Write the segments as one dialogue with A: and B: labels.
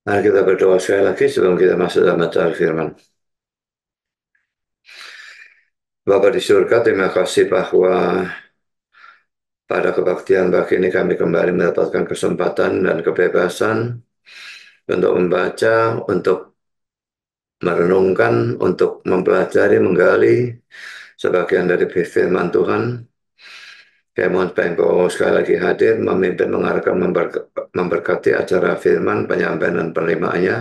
A: Mari kita berdoa sekali lagi sebelum kita masuk dalam bacaan firman. Bapa di surga, terima kasih bahwa pada kebaktian pagi ini kami kembali mendapatkan kesempatan dan kebebasan untuk membaca, untuk merenungkan, untuk mempelajari, menggali sebagian dari firman Tuhan. Kami mohon supaya Engkau sekali lagi hadir, memimpin, mengarahkan, memberkati acara firman, penyampaian dan penerimaannya.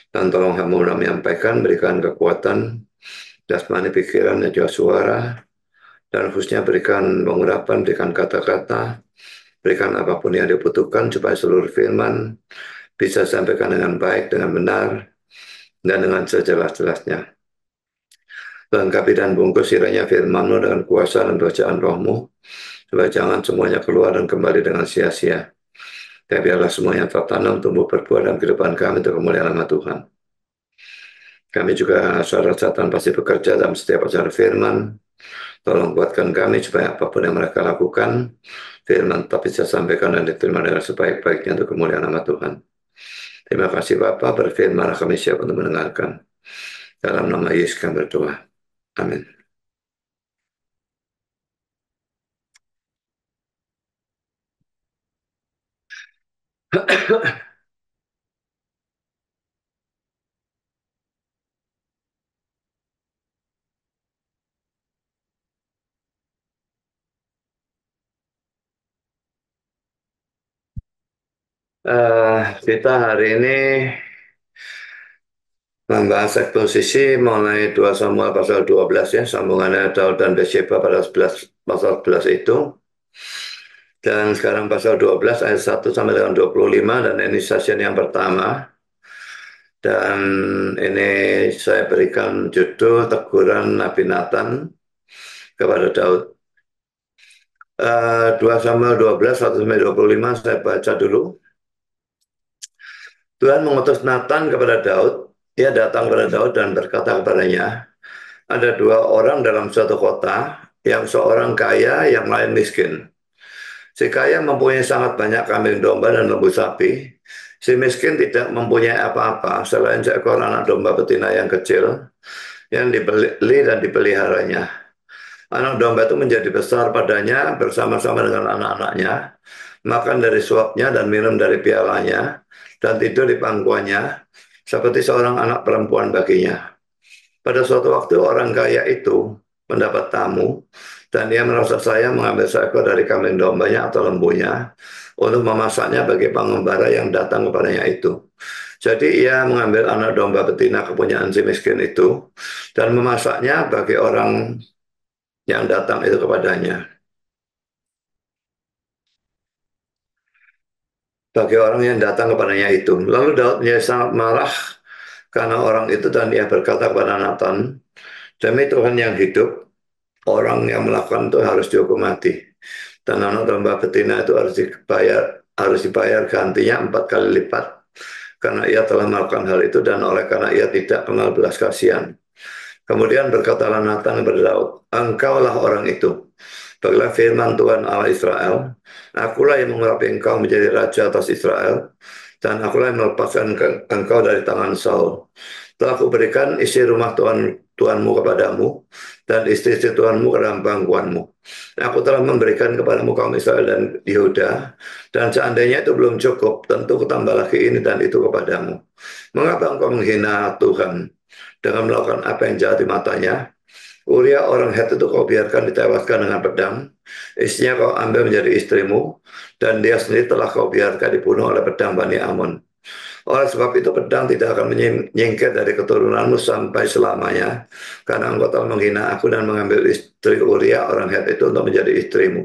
A: Dan tolong hamba menyampaikan, berikan kekuatan, jasmani, pikiran, dan juga suara. Dan khususnya berikan pengurapan, berikan kata-kata, berikan apapun yang dibutuhkan supaya seluruh firman bisa disampaikan dengan baik, dengan benar, dan dengan sejelas-jelasnya. Lengkapi dan bungkus kiranya firman-Mu dengan kuasa dan bacaan Roh-Mu, supaya jangan semuanya keluar dan kembali dengan sia-sia. Dan biarlah semuanya tertanam, tumbuh, berbuah dalam kehidupan kami untuk kemuliaan nama Tuhan. Kami juga saudara setan pasti bekerja dalam setiap acara firman. Tolong kuatkan kami supaya apapun yang mereka lakukan, firman tetap bisa sampaikan dan diterima dengan sebaik-baiknya untuk kemuliaan nama Tuhan. Terima kasih Bapak, berfirmanlah kami siap untuk mendengarkan. Dalam nama Yesus kami berdoa. Amin. Kita hari ini membahas eksposisi mengenai 2 Samuel pasal 12 ya, sambungannya Daud dan Bathsheba pada 11, pasal 11 itu. Dan sekarang pasal 12 ayat 1 sampai dengan 25 dan ini session yang pertama. Dan ini saya berikan judul teguran Nabi Nathan kepada Daud. 2 Samuel 12, 1 sampai 25 saya baca dulu. Tuhan mengutus Nathan kepada Daud. Ia datang kepada Daud dan berkata kepadanya, ada dua orang dalam suatu kota, yang seorang kaya, yang lain miskin. Si kaya mempunyai sangat banyak kambing domba dan lembu sapi. Si miskin tidak mempunyai apa-apa selain seekor anak domba betina yang kecil yang dibeli dan dipeliharanya. Anak domba itu menjadi besar padanya bersama-sama dengan anak-anaknya, makan dari suapnya dan minum dari pialanya, dan tidur di pangkuannya, seperti seorang anak perempuan baginya. Pada suatu waktu orang kaya itu mendapat tamu, dan dia merasa sayang mengambil seekor dari kambing dombanya atau lembunya untuk memasaknya bagi pengembara yang datang kepadanya itu. Jadi ia mengambil anak domba betina kepunyaan si miskin itu dan memasaknya bagi orang yang datang itu kepadanya. Bagi orang yang datang kepadanya itu. Lalu Daud menjadi sangat marah karena orang itu dan ia berkata kepada Nathan, demi Tuhan yang hidup, orang yang melakukan itu harus dihukum mati. Dan anak domba betina itu harus dibayar gantinya 4 kali lipat. Karena ia telah melakukan hal itu dan oleh karena ia tidak kenal belas kasihan. Kemudian berkatalah Nathan kepada Daud, engkaulah orang itu. Bagilah firman Tuhan Allah Israel, akulah yang mengurapi engkau menjadi raja atas Israel, dan akulah yang melepaskan engkau dari tangan Saul. Telah kuberikan isi rumah Tuhanmu kepadamu, dan istri-istri Tuhanmu ke dalam pangkuanmu. Aku telah memberikan kepadamu kaum Israel dan Yehuda, dan seandainya itu belum cukup, tentu kutambah lagi ini dan itu kepadamu. Mengapa engkau menghina Tuhan dengan melakukan apa yang jahat di matanya? Uria orang Het itu kau biarkan ditewaskan dengan pedang, istrinya kau ambil menjadi istrimu, dan dia sendiri telah kau biarkan dibunuh oleh pedang Bani Amun. Oleh sebab itu pedang tidak akan menyingkir dari keturunanmu sampai selamanya, karena engkau telah menghina aku dan mengambil istri Uria orang Het itu untuk menjadi istrimu.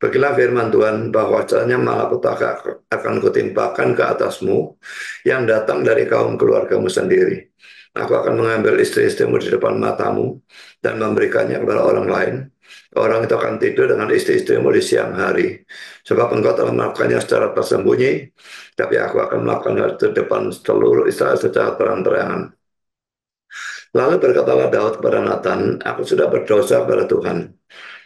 A: Bagilah firman Tuhan bahwasanya malapetaka akan kutimpakan ke atasmu yang datang dari kaum keluargamu sendiri. Aku akan mengambil istri-istrimu di depan matamu dan memberikannya kepada orang lain. Orang itu akan tidur dengan istri-istrimu di siang hari. Sebab engkau telah melakukannya secara tersembunyi, tapi aku akan melakukan hal itu di depan seluruh Israel secara terang-terangan. Lalu berkatalah Daud kepada Nathan, aku sudah berdosa kepada Tuhan.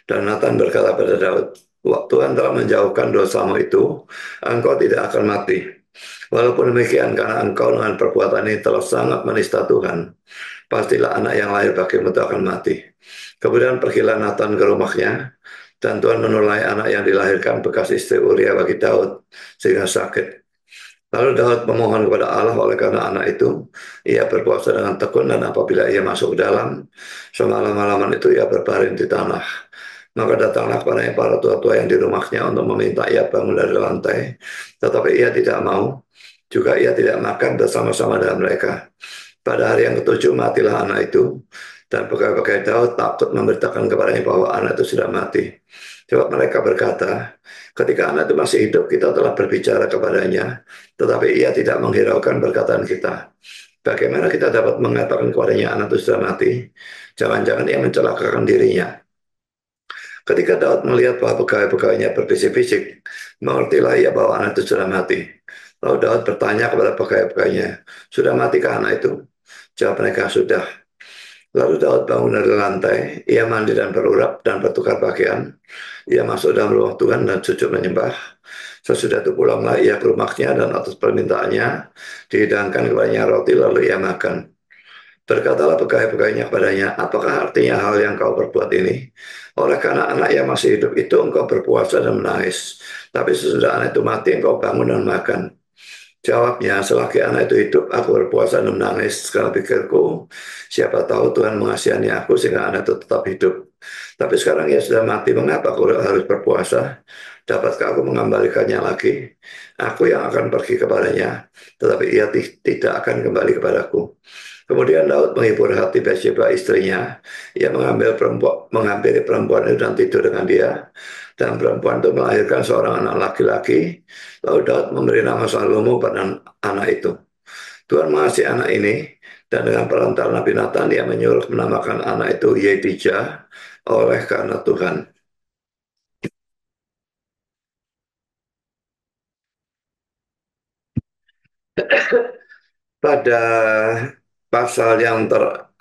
A: Dan Nathan berkata kepada Daud, Tuhan telah menjauhkan dosamu itu, engkau tidak akan mati. Walaupun demikian, karena engkau dengan perbuatan ini telah sangat menista Tuhan, pastilah anak yang lahir bagimu itu akan mati. Kemudian pergilah Nathan ke rumahnya, dan Tuhan menulai anak yang dilahirkan bekas istri Uria bagi Daud, sehingga sakit. Lalu Daud memohon kepada Allah oleh karena anak itu, ia berpuasa dengan tekun dan apabila ia masuk ke dalam, semalam-malaman itu ia berbaring di tanah. Maka datanglah kepadanya para tua-tua yang di rumahnya untuk meminta ia bangun dari lantai, tetapi ia tidak mau. Juga ia tidak makan bersama-sama dengan mereka. Pada hari yang ketujuh matilah anak itu, dan pegawai-pegawai Daud takut memberitakan kepadanya bahwa anak itu sudah mati. Sebab mereka berkata, ketika anak itu masih hidup, kita telah berbicara kepadanya, tetapi ia tidak menghiraukan perkataan kita. Bagaimana kita dapat mengatakan kepadanya anak itu sudah mati? Jangan-jangan ia mencelakakan dirinya. Ketika Daud melihat bahwa pegawai-pegawainya berbisik-bisik, mengertilah ia bahwa anak itu sudah mati. Lalu Daud bertanya kepada pegawai-pegawainya, sudah matikah anak itu? Jawab mereka, sudah. Lalu Daud bangun dari lantai, ia mandi dan berurap dan bertukar pakaian. Ia masuk dalam rumah Tuhan dan sujud menyembah. Sesudah itu pulanglah ia ke rumahnya dan atas permintaannya dihidangkan kepadanya roti lalu ia makan. Berkatalah pegawai-pegawainya kepadanya, apakah artinya hal yang kau perbuat ini? Oleh karena anak yang masih hidup itu engkau berpuasa dan menangis. Tapi sesudah anak itu mati engkau bangun dan makan. Jawabnya, selagi anak itu hidup, aku berpuasa dan menangis. Karena pikirku, siapa tahu Tuhan mengasihani aku sehingga anak itu tetap hidup. Tapi sekarang ia sudah mati, mengapa aku harus berpuasa? Dapatkah aku mengembalikannya lagi? Aku yang akan pergi kepadanya, tetapi ia tidak akan kembali kepadaku. Kemudian Daud menghibur hati Bathsheba istrinya. Ia menghampiri perempuan itu dan tidur dengan dia. Dan perempuan itu melahirkan seorang anak laki-laki. Lalu Daud memberi nama Salomo pada anak itu. Tuhan mengasihi anak ini. Dan dengan perantara Nabi Nathan, dia menyuruh menamakan anak itu Yedijah oleh karena Tuhan. Pada pasal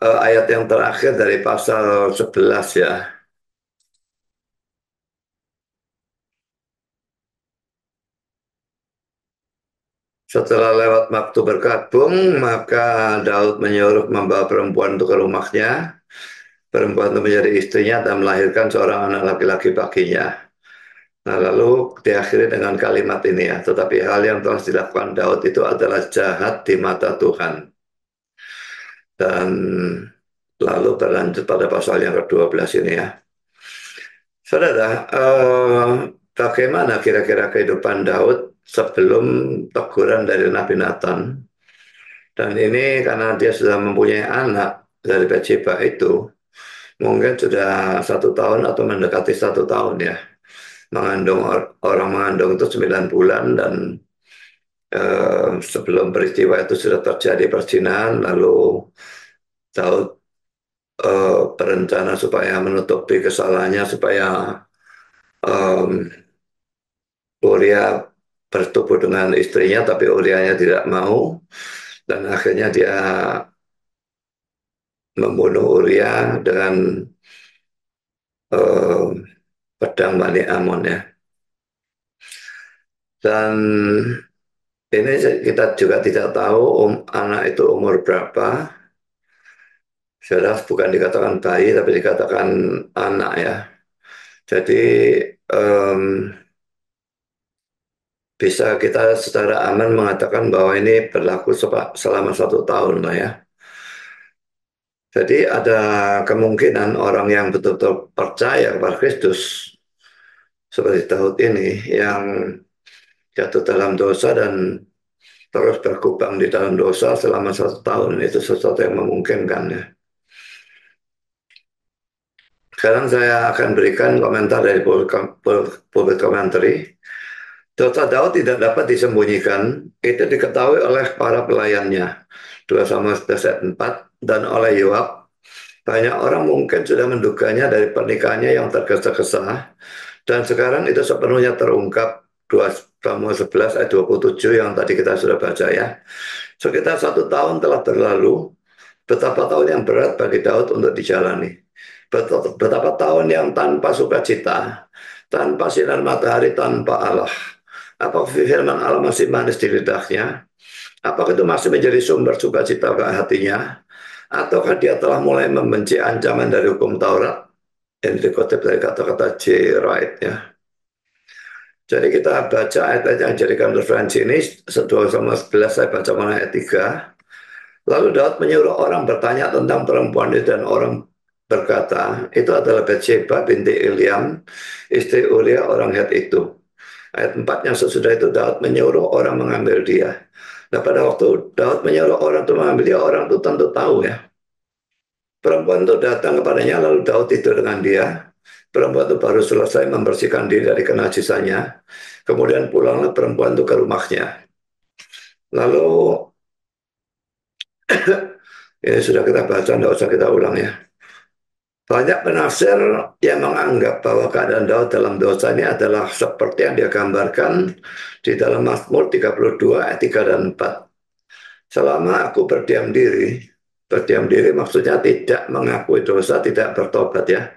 A: ayat yang terakhir dari pasal 11 ya. Setelah lewat waktu berkabung, maka Daud menyuruh membawa perempuan itu ke rumahnya. Perempuan itu menjadi istrinya dan melahirkan seorang anak laki-laki baginya. Nah, lalu diakhiri dengan kalimat ini ya, tetapi hal yang telah dilakukan Daud itu adalah jahat di mata Tuhan. Dan lalu berlanjut pada pasal yang ke-12 ini ya. Saudara, bagaimana kira-kira kehidupan Daud sebelum teguran dari Nabi Nathan? Dan ini karena dia sudah mempunyai anak dari Bathsheba itu, mungkin sudah 1 tahun atau mendekati 1 tahun ya. Orang mengandung itu 9 bulan dan sebelum peristiwa itu sudah terjadi perzinahan, lalu Daud berencana supaya menutupi kesalahannya supaya um, Uria bertubuh dengan istrinya, tapi Urianya tidak mau dan akhirnya dia membunuh Uria dengan um, pedang Bani Amon ya. Dan ini kita juga tidak tahu anak itu umur berapa. Jelas bukan dikatakan bayi, tapi dikatakan anak ya. Jadi em, bisa kita secara aman mengatakan bahwa ini berlaku selama 1 tahun lah ya. Jadi ada kemungkinan orang yang betul-betul percaya kepada Kristus seperti Daud ini yang jatuh dalam dosa dan terus berkubang di dalam dosa selama 1 tahun itu sesuatu yang memungkinkan ya. Sekarang saya akan berikan komentar dari pulpit commentary. Dosa Daud tidak dapat disembunyikan, itu diketahui oleh para pelayannya. 2 Samuel 11 ayat 4 dan oleh Yoab. Banyak orang mungkin sudah menduganya dari pernikahannya yang tergesa-gesa dan sekarang itu sepenuhnya terungkap. 2 Samuel 11 ayat 27 yang tadi kita sudah baca ya. Sekitar 1 tahun telah berlalu, betapa tahun yang berat bagi Daud untuk dijalani. Betapa tahun yang tanpa sukacita, tanpa sinar matahari, tanpa Allah. Apakah firman Allah masih manis di lidahnya? Apakah itu masih menjadi sumber sukacita ke hatinya? Ataukah dia telah mulai membenci ancaman dari hukum Taurat? Yang dikutip dari kata-kata J. Wright ya. Jadi kita baca ayat-ayat yang dijadikan referensi ini 2 sama 11 saya baca mulai ayat 3. Lalu Daud menyuruh orang bertanya tentang perempuan itu dan orang berkata, itu adalah Bathsheba binti Eliam, istri Uria orang Het itu. Ayat 4 yang sesudah itu Daud menyuruh orang mengambil dia. Nah pada waktu Daud menyuruh orang itu mengambil dia, orang itu tentu tahu ya. Perempuan itu datang kepadanya lalu Daud tidur dengan dia. Perempuan itu baru selesai membersihkan diri dari kenajisannya. Kemudian pulanglah perempuan itu ke rumahnya. Lalu ini sudah kita baca, tidak usah kita ulang ya. Banyak penafsir yang menganggap bahwa keadaan Daud dalam dosa ini adalah seperti yang dia gambarkan di dalam Mazmur 32 ayat 3 dan 4. Selama aku berdiam diri maksudnya tidak mengakui dosa, tidak bertobat ya.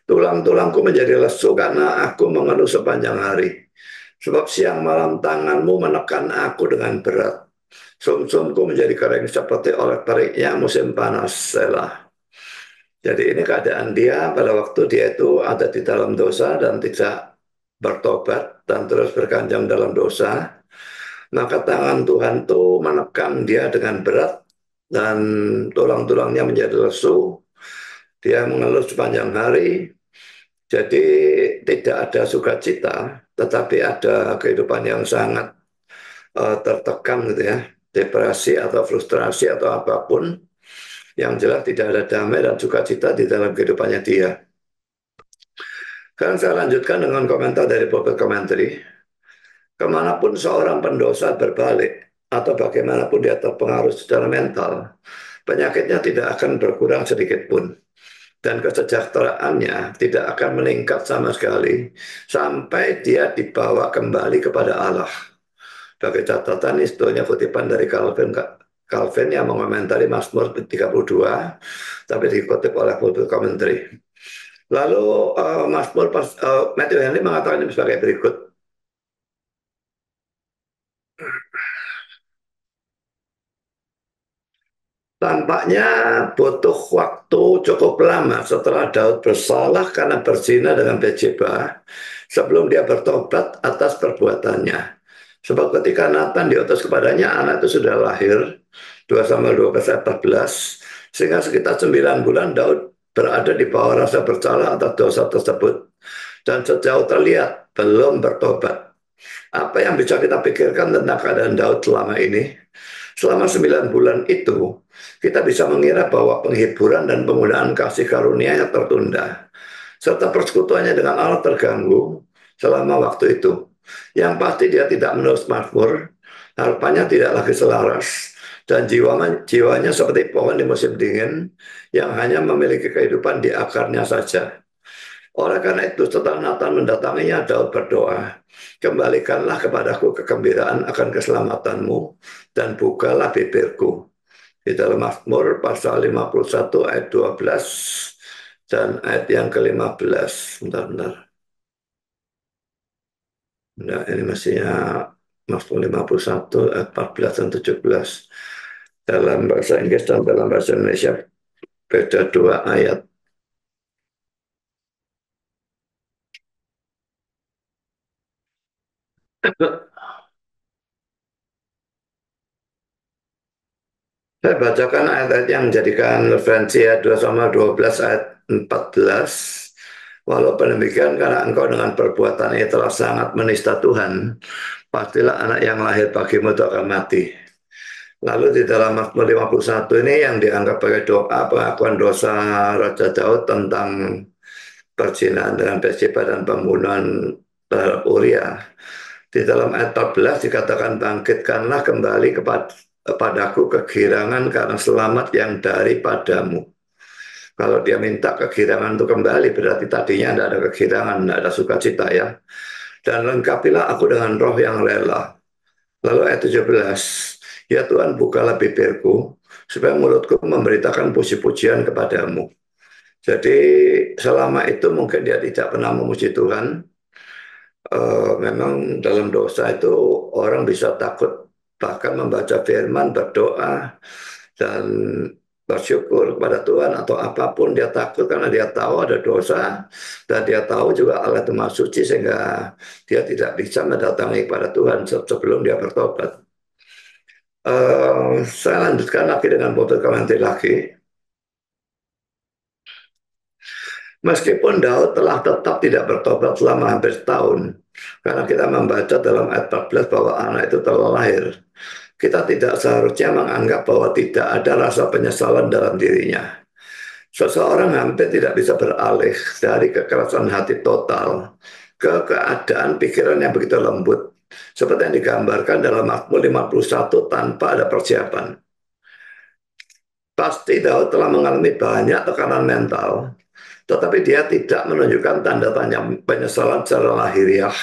A: Tulang-tulangku menjadi lesu karena aku mengeluh sepanjang hari. Sebab siang malam tanganmu menekan aku dengan berat. Sumsumku menjadi kering seperti oleh teriknya musim panas. Selah. Jadi ini keadaan dia pada waktu dia itu ada di dalam dosa dan tidak bertobat dan terus berkanjang dalam dosa. Maka tangan Tuhan itu menekan dia dengan berat dan tulang-tulangnya menjadi lesu. Dia mengeluh sepanjang hari. Jadi tidak ada sukacita, tetapi ada kehidupan yang sangat tertekan gitu ya, depresi atau frustrasi atau apapun. Yang jelas tidak ada damai dan sukacita di dalam kehidupannya dia. Sekarang saya lanjutkan dengan komentar dari Pulpit Commentary. Kemanapun seorang pendosa berbalik atau bagaimanapun dia terpengaruh secara mental, penyakitnya tidak akan berkurang sedikit pun. Dan kesejahteraannya tidak akan meningkat sama sekali sampai dia dibawa kembali kepada Allah. Sebagai catatan, ini sebetulnya kutipan dari Calvin yang mengomentari Mazmur 32, tapi dikutip oleh Pulpit Commentary. Lalu Matthew Henry mengatakan ini sebagai berikut. Tampaknya butuh waktu cukup lama setelah Daud bersalah karena berzina dengan Bathsheba sebelum dia bertobat atas perbuatannya. Sebab ketika Nathan diutus kepadanya, anak itu sudah lahir, 2 Samuel 12 ayat 14, sehingga sekitar 9 bulan Daud berada di bawah rasa bersalah atas dosa tersebut, dan sejauh terlihat belum bertobat. Apa yang bisa kita pikirkan tentang keadaan Daud selama ini? Selama 9 bulan itu, kita bisa mengira bahwa penghiburan dan penggunaan kasih karunia yang tertunda, serta persekutuannya dengan Allah terganggu selama waktu itu. Yang pasti dia tidak menulis Mazmur, harapannya tidak lagi selaras, dan jiwanya seperti pohon di musim dingin yang hanya memiliki kehidupan di akarnya saja. Oleh karena itu setelah Nathan mendatanginya, Daud berdoa, kembalikanlah kepadaku kegembiraan akan keselamatanmu dan bukalah bibirku. Di dalam Mazmur pasal 51 ayat 12 dan ayat yang ke-15. Bentar. Nah, ini mestinya Mazmur 51 ayat 14 dan 17. Dalam bahasa Inggris dan dalam bahasa Indonesia beda dua ayat. Saya bacakan ayat-ayat yang menjadikan referensi ya 2 sama 12 ayat 14. Walaupun demikian karena engkau dengan perbuatan ini telah sangat menista Tuhan, pastilah anak yang lahir bagimu itu akan mati. Lalu di dalam Mazmur 51 ini yang dianggap sebagai doa pengakuan dosa Raja Daud tentang perzinahan dengan Bathsheba dan pembunuhan Uria. Di dalam ayat 14 dikatakan bangkitkanlah kembali kepadaku kegirangan karena selamat yang daripadamu. Kalau dia minta kegirangan itu kembali berarti tadinya tidak ada kegirangan, tidak ada sukacita ya. Dan lengkapilah aku dengan roh yang rela. Lalu ayat 17, ya Tuhan bukalah bibirku supaya mulutku memberitakan puji-pujian kepadamu. Jadi selama itu mungkin dia tidak pernah memuji Tuhan, Memang dalam dosa itu orang bisa takut bahkan membaca firman, berdoa, dan bersyukur kepada Tuhan atau apapun dia takut karena dia tahu ada dosa dan dia tahu juga Allah itu Maha Suci sehingga dia tidak bisa mendatangi kepada Tuhan sebelum dia bertobat. Saya lanjutkan lagi dengan bobot komentar lagi. Meskipun Daud telah tetap tidak bertobat selama hampir setahun, karena kita membaca dalam ayat 14 bahwa anak itu telah lahir, kita tidak seharusnya menganggap bahwa tidak ada rasa penyesalan dalam dirinya. Seseorang hampir tidak bisa beralih dari kekerasan hati total ke keadaan pikiran yang begitu lembut, seperti yang digambarkan dalam Mazmur 51 tanpa ada persiapan. Pasti Daud telah mengalami banyak tekanan mental, tetapi dia tidak menunjukkan tanda tanya penyesalan secara lahiriah.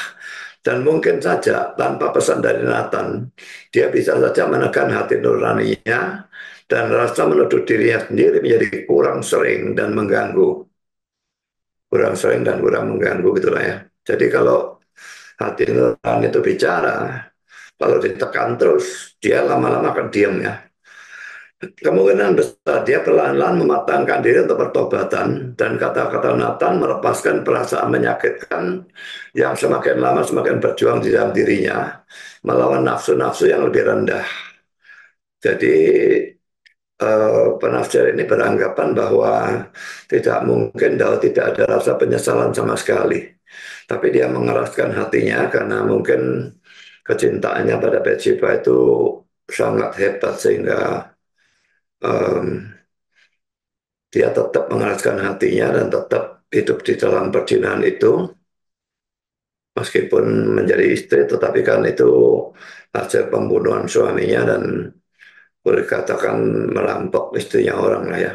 A: Dan mungkin saja tanpa pesan dari Nathan, dia bisa saja menekan hati nuraninya dan rasa menuduh dirinya sendiri menjadi kurang sering dan mengganggu. Kurang sering dan kurang mengganggu gitulah ya. Jadi kalau hati nurani itu bicara, kalau ditekan terus, dia lama-lama akan diam ya. Kemungkinan besar dia perlahan-lahan mematangkan diri untuk pertobatan dan kata-kata Nathan melepaskan perasaan menyakitkan yang semakin lama semakin berjuang di dalam dirinya melawan nafsu-nafsu yang lebih rendah. Jadi penafsir ini beranggapan bahwa tidak mungkin Daud tidak ada rasa penyesalan sama sekali. Tapi dia mengeraskan hatinya karena mungkin kecintaannya pada Bathsheba itu sangat hebat sehingga um, dia tetap mengeraskan hatinya dan tetap hidup di dalam perzinahan itu meskipun menjadi istri tetapi kan itu hasil pembunuhan suaminya dan boleh katakan merampok istrinya orang lah ya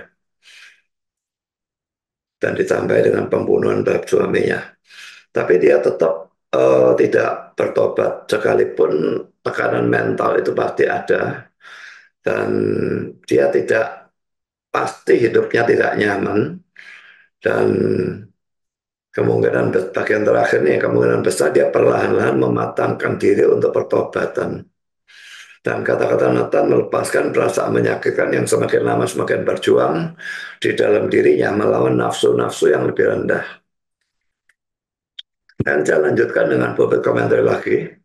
A: dan ditambah dengan pembunuhan terhadap suaminya tapi dia tetap tidak bertobat sekalipun tekanan mental itu pasti ada dan dia tidak pasti hidupnya tidak nyaman dan kemungkinan bagian terakhir nih, kemungkinan besar dia perlahan-lahan mematangkan diri untuk pertobatan. Dan kata-kata Nathan melepaskan perasaan menyakitkan yang semakin lama semakin berjuang di dalam dirinya melawan nafsu-nafsu yang lebih rendah. Dan saya lanjutkan dengan beberapa komentar lagi.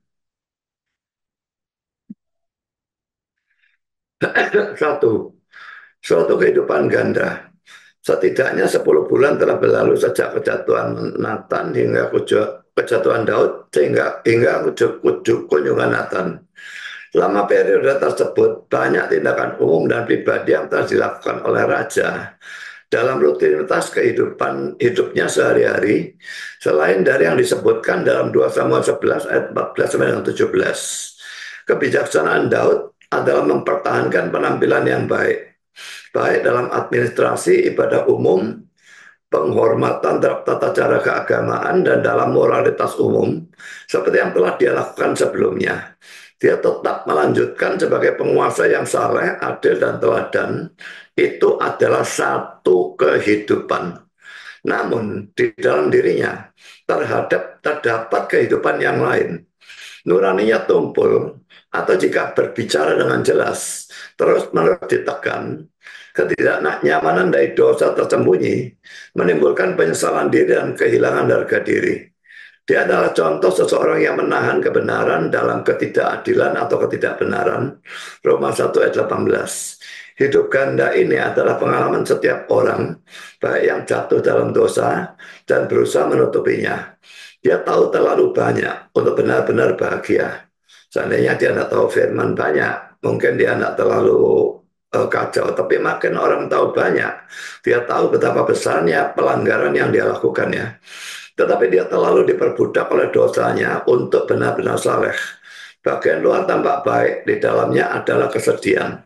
A: Satu, suatu kehidupan ganda. Setidaknya 10 bulan telah berlalu sejak kejatuhan Nathan hingga kejatuhan Daud hingga kunjungan Nathan. Selama periode tersebut, banyak tindakan umum dan pribadi yang telah dilakukan oleh raja dalam rutinitas kehidupan hidupnya sehari-hari, selain dari yang disebutkan dalam 2 Samuel 11 ayat 14 sampai 17. Kebijaksanaan Daud adalah mempertahankan penampilan yang baik, baik dalam administrasi ibadah umum, penghormatan terhadap tata cara keagamaan dan dalam moralitas umum seperti yang telah dia lakukan sebelumnya. Dia tetap melanjutkan sebagai penguasa yang saleh, adil dan teladan. Itu adalah satu kehidupan. Namun di dalam dirinya terdapat kehidupan yang lain. Nuraninya tumpul atau jika berbicara dengan jelas terus-menerus ditekan, ketidaknyamanan dari dosa tersembunyi menimbulkan penyesalan diri dan kehilangan harga diri. Dia adalah contoh seseorang yang menahan kebenaran dalam ketidakadilan atau ketidakbenaran. Roma 1 ayat 18. Hidup ganda ini adalah pengalaman setiap orang, baik yang jatuh dalam dosa dan berusaha menutupinya. Dia tahu terlalu banyak untuk benar-benar bahagia. Seandainya dia tidak tahu firman banyak, mungkin dia tidak terlalu kacau. Tapi makin orang tahu banyak, dia tahu betapa besarnya pelanggaran yang dia lakukan ya. Tetapi dia terlalu diperbudak oleh dosanya untuk benar-benar saleh. Bagian luar tampak baik, di dalamnya adalah kesedihan.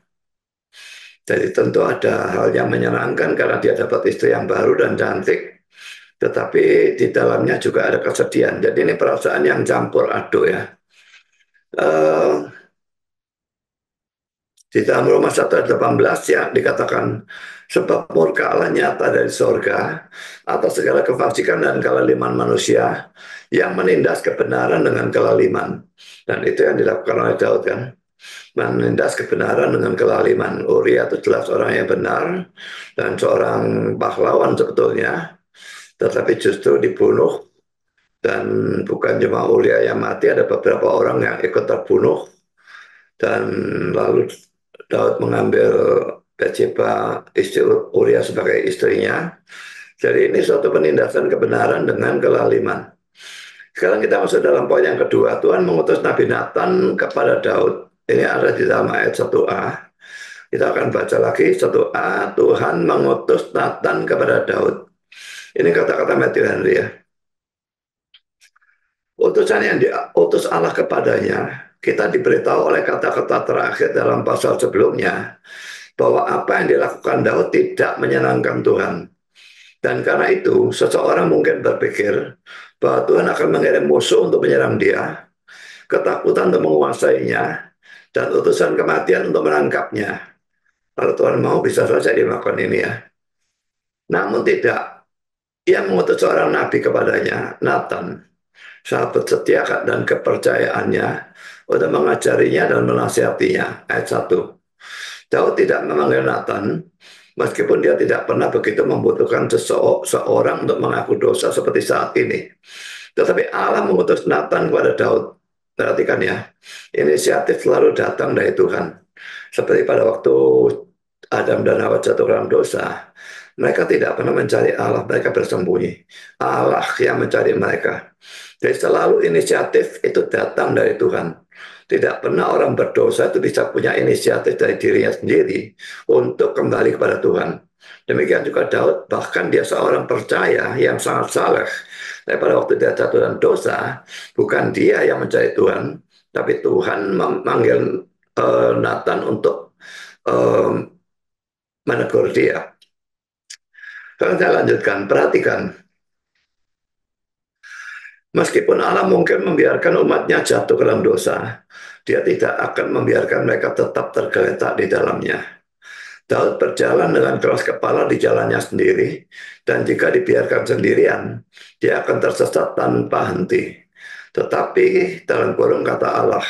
A: Jadi tentu ada hal yang menyenangkan karena dia dapat istri yang baru dan cantik, tetapi di dalamnya juga ada kesedihan. Jadi ini perasaan yang campur aduk ya. Uh, Di dalam Roma 1 ayat 18 ya dikatakan, sebab murka Allah nyata dari sorga atas segala kefasikan dan kelaliman manusia yang menindas kebenaran dengan kelaliman. Dan itu yang dilakukan oleh Daud kan, menindas kebenaran dengan kelaliman. Uria itu jelas orang yang benar dan seorang pahlawan sebetulnya, tetapi justru dibunuh. Dan bukan cuma Uria yang mati, ada beberapa orang yang ikut terbunuh. Dan lalu Daud mengambil Bathsheba istri Uria sebagai istrinya. Jadi ini suatu penindasan kebenaran dengan kelaliman. Sekarang kita masuk dalam poin yang kedua. Tuhan mengutus Nabi Nathan kepada Daud. Ini ada di dalam ayat 1a. Kita akan baca lagi 1a. Tuhan mengutus Nathan kepada Daud. Ini kata-kata Matthew Henry ya. Utusan yang diutus Allah kepadanya, kita diberitahu oleh kata-kata terakhir dalam pasal sebelumnya, bahwa apa yang dilakukan Daud tidak menyenangkan Tuhan. Dan karena itu, seseorang mungkin berpikir bahwa Tuhan akan mengirim musuh untuk menyerang dia, ketakutan untuk menguasainya, dan utusan kematian untuk menangkapnya. Kalau Tuhan mau, bisa saja dia melakukan ini ya. Namun tidak, ia mengutus seorang nabi kepadanya, Nathan, sahabat setia dan kepercayaannya, untuk mengajarinya dan menasihatinya. Ayat 1. Daud tidak memanggil Nathan, meskipun dia tidak pernah begitu membutuhkan seorang untuk mengaku dosa seperti saat ini. Tetapi Allah mengutus Nathan kepada Daud. Perhatikan ya, inisiatif selalu datang dari Tuhan. Seperti pada waktu Adam dan Hawa jatuh dalam dosa, mereka tidak pernah mencari Allah, mereka bersembunyi. Allah yang mencari mereka. Jadi selalu inisiatif itu datang dari Tuhan. Tidak pernah orang berdosa itu bisa punya inisiatif dari dirinya sendiri untuk kembali kepada Tuhan. Demikian juga Daud, bahkan dia seorang percaya yang sangat saleh. Tapi pada waktu dia jatuh dalam dosa, bukan dia yang mencari Tuhan, tapi Tuhan memanggil Nathan untuk menegur dia. Kalau saya lanjutkan, perhatikan. Meskipun Allah mungkin membiarkan umatnya jatuh ke dalam dosa, dia tidak akan membiarkan mereka tetap tergeletak di dalamnya. Daud berjalan dengan keras kepala di jalannya sendiri, dan jika dibiarkan sendirian, dia akan tersesat tanpa henti. Tetapi dalam kurung kata Allah,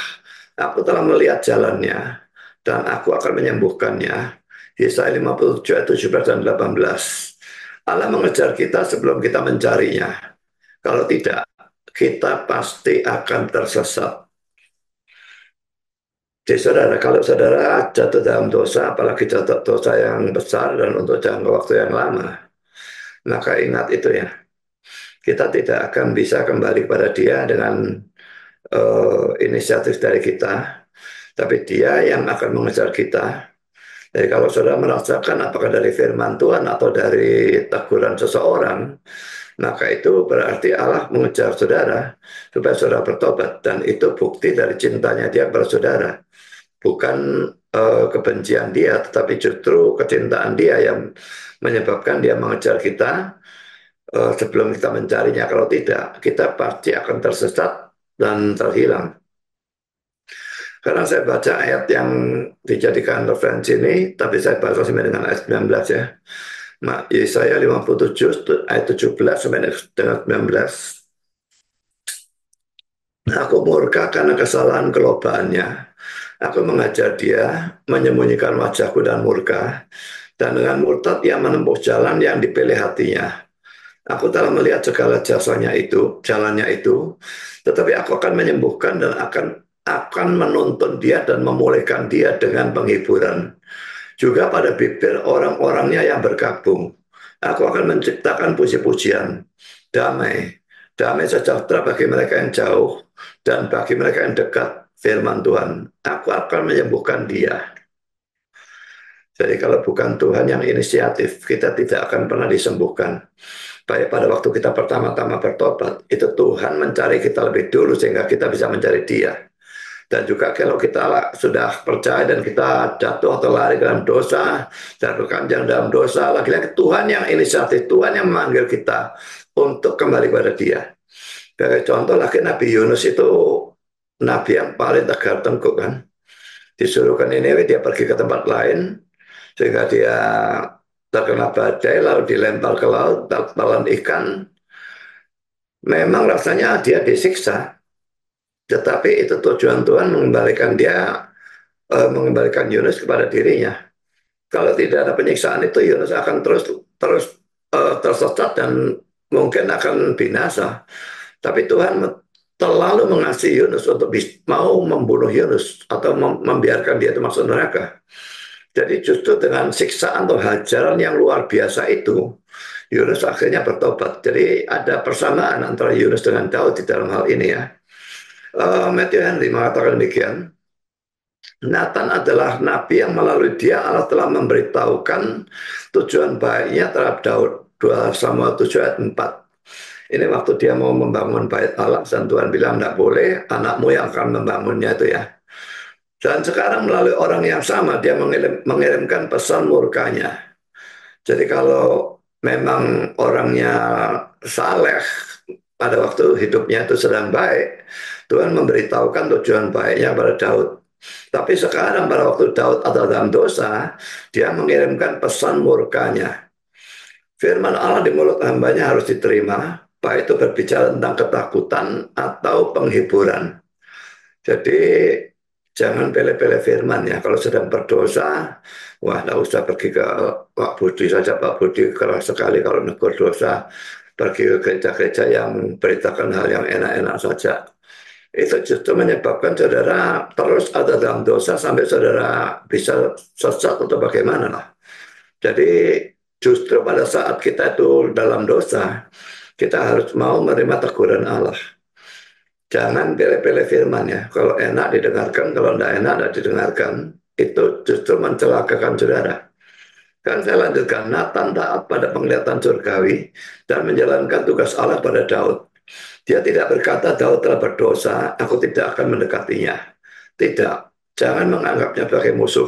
A: aku telah melihat jalannya, dan aku akan menyembuhkannya. Yesaya 57 ayat 17 dan 18. Allah mengejar kita sebelum kita mencarinya. Kalau tidak, kita pasti akan tersesat. Jadi saudara, kalau saudara jatuh dalam dosa, apalagi jatuh dosa yang besar dan untuk jangka waktu yang lama, maka ingat itu ya, kita tidak akan bisa kembali kepada dia dengan inisiatif dari kita, tapi dia yang akan mengejar kita. Jadi kalau saudara merasakan apakah dari firman Tuhan atau dari teguran seseorang, maka itu berarti Allah mengejar saudara supaya saudara bertobat. Dan itu bukti dari cintanya dia kepada saudara. Bukan kebencian dia, tetapi justru kecintaan dia yang menyebabkan dia mengejar kita sebelum kita mencarinya. Kalau tidak, kita pasti akan tersesat dan terhilang. Karena saya baca ayat yang dijadikan referensi ini, tapi saya baca sampai dengan ayat 19 ya. Yesaya 57 ayat 17 sampai dengan 19. Aku murka karena kesalahan kelobaannya. Aku mengajar dia menyembunyikan wajahku dan murka. Dan dengan murtad ia menempuh jalan yang dipilih hatinya. Aku telah melihat segala jasanya itu, jalannya itu. Tetapi aku akan menyembuhkan dan akan menuntun dia dan memulihkan dia dengan penghiburan. Juga pada bibir orang-orangnya yang berkabung. Aku akan menciptakan puji-pujian. Damai. Damai sejahtera bagi mereka yang jauh dan bagi mereka yang dekat, firman Tuhan. Aku akan menyembuhkan dia. Jadi kalau bukan Tuhan yang inisiatif, kita tidak akan pernah disembuhkan. Baik pada waktu kita pertama-tama bertobat, itu Tuhan mencari kita lebih dulu sehingga kita bisa mencari dia. Dan juga kalau kita sudah percaya dan kita jatuh atau lari dalam dosa, dan berkanjang dalam dosa, lagi-lagi Tuhan yang inisiatif, Tuhan yang memanggil kita untuk kembali kepada dia. Sebagai contoh lagi Nabi Yunus itu Nabi yang paling tegar tengkuk kan. Disuruh ke Niniwe, dia pergi ke tempat lain, sehingga dia terkena badai, lalu dilempar ke laut, telan ikan. Memang rasanya dia disiksa, tetapi itu tujuan Tuhan mengembalikan Yunus kepada dirinya. Kalau tidak ada penyiksaan itu, Yunus akan terus terus tersesat dan mungkin akan binasa. Tapi Tuhan terlalu mengasihi Yunus untuk mau membunuh Yunus atau membiarkan dia itu masuk neraka. Jadi justru dengan siksaan atau hajaran yang luar biasa itu, Yunus akhirnya bertobat. Jadi ada persamaan antara Yunus dengan Daud di dalam hal ini ya. Matthew Henry mengatakan demikian. Nathan adalah nabi yang melalui dia Allah telah memberitahukan tujuan baiknya terhadap Daud. 2 Samuel 7 ayat 4. Ini waktu dia mau membangun bait Allah dan Tuhan bilang tidak boleh, anakmu yang akan membangunnya itu ya. Dan sekarang melalui orang yang sama dia mengirimkan pesan murkanya. Jadi kalau memang orangnya saleh pada waktu hidupnya itu sedang baik, Tuhan memberitahukan tujuan baiknya pada Daud. Tapi sekarang pada waktu Daud ada dalam dosa, dia mengirimkan pesan murkanya. Firman Allah di mulut hambanya harus diterima, baik itu berbicara tentang ketakutan atau penghiburan. Jadi jangan pilih-pilih firman ya. Kalau sedang berdosa, wah tidak usah pergi ke Pak Budi saja. Pak Budi keras sekali kalau negur dosa. Pergi ke gereja-gereja yang beritakan hal yang enak-enak saja. Itu justru menyebabkan saudara terus ada dalam dosa sampai saudara bisa sesat atau bagaimana lah. Jadi justru pada saat kita itu dalam dosa, kita harus mau menerima teguran Allah. Jangan pilih-pilih firman ya. Kalau enak didengarkan, kalau tidak enak tidak didengarkan. Itu justru mencelakakan saudara. Kan saya lanjutkan, Nathan taat pada penglihatan surgawi dan menjalankan tugas Allah pada Daud. Dia tidak berkata Daud telah berdosa, aku tidak akan mendekatinya. Tidak, jangan menganggapnya sebagai musuh,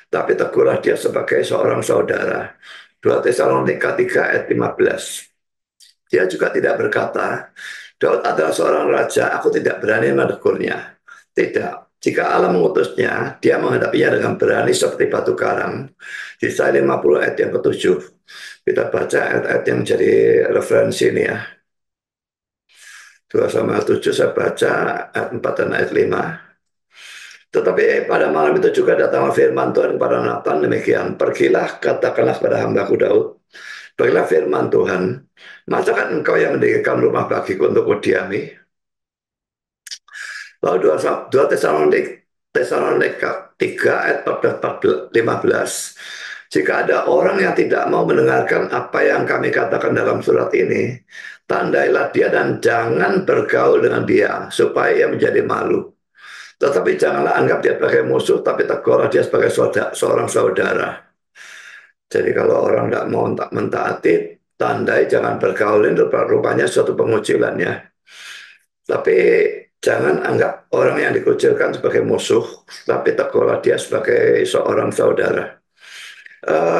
A: tapi tegurlah dia sebagai seorang saudara. 2 Tesalonika 3 ayat 15. Dia juga tidak berkata, Daud adalah seorang raja, aku tidak berani menegurnya. Tidak. Jika Allah mengutusnya, dia menghadapinya dengan berani seperti batu karang. Yesaya 50 ayat yang ketujuh. Kita baca ayat-ayat yang menjadi referensi ini ya. 2 Samuel 7 saya baca ayat 4 dan ayat 5. Tetapi pada malam itu juga datanglah firman Tuhan kepada Nathan demikian. Pergilah katakanlah kepada hambaku Daud. Bagilah firman Tuhan. Masakan engkau yang mendirikan rumah bagiku untuk kudiami? Lalu 2 Tesalonika 3 ayat 14-15. Jika ada orang yang tidak mau mendengarkan apa yang kami katakan dalam surat ini, tandailah dia dan jangan bergaul dengan dia, supaya ia menjadi malu. Tetapi janganlah anggap dia sebagai musuh, tapi tegurlah dia sebagai seorang saudara. Jadi kalau orang tidak mau mentaati, tandai jangan bergaulin, rupanya suatu pengucilan ya. Tapi jangan anggap orang yang dikucilkan sebagai musuh, tapi tegurlah dia sebagai seorang saudara.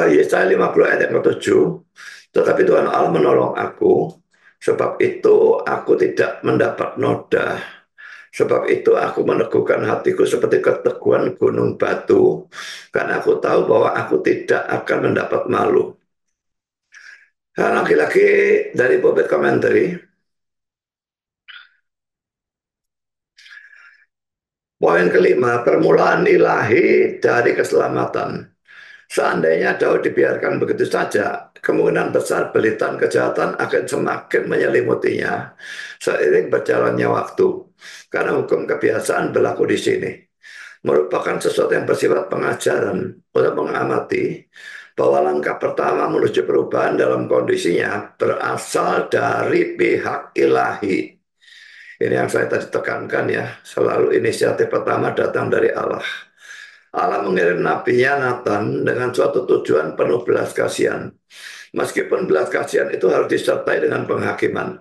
A: Yesaya 50 ayat yang ke-7, tetapi Tuhan Allah menolong aku, sebab itu aku tidak mendapat noda. Sebab itu aku meneguhkan hatiku seperti keteguhan gunung batu, karena aku tahu bahwa aku tidak akan mendapat malu. Nah, lagi-lagi dari Pulpit Commentary, poin kelima, permulaan ilahi dari keselamatan. Seandainya Daud dibiarkan begitu saja, kemungkinan besar belitan kejahatan akan semakin menyelimutinya seiring berjalannya waktu. Karena hukum kebiasaan berlaku di sini. Merupakan sesuatu yang bersifat pengajaran untuk mengamati bahwa langkah pertama menuju perubahan dalam kondisinya berasal dari pihak ilahi. Ini yang saya tadi tekankan ya, selalu inisiatif pertama datang dari Allah. Allah mengirim nabinya Nathan dengan suatu tujuan penuh belas kasihan. Meskipun belas kasihan itu harus disertai dengan penghakiman.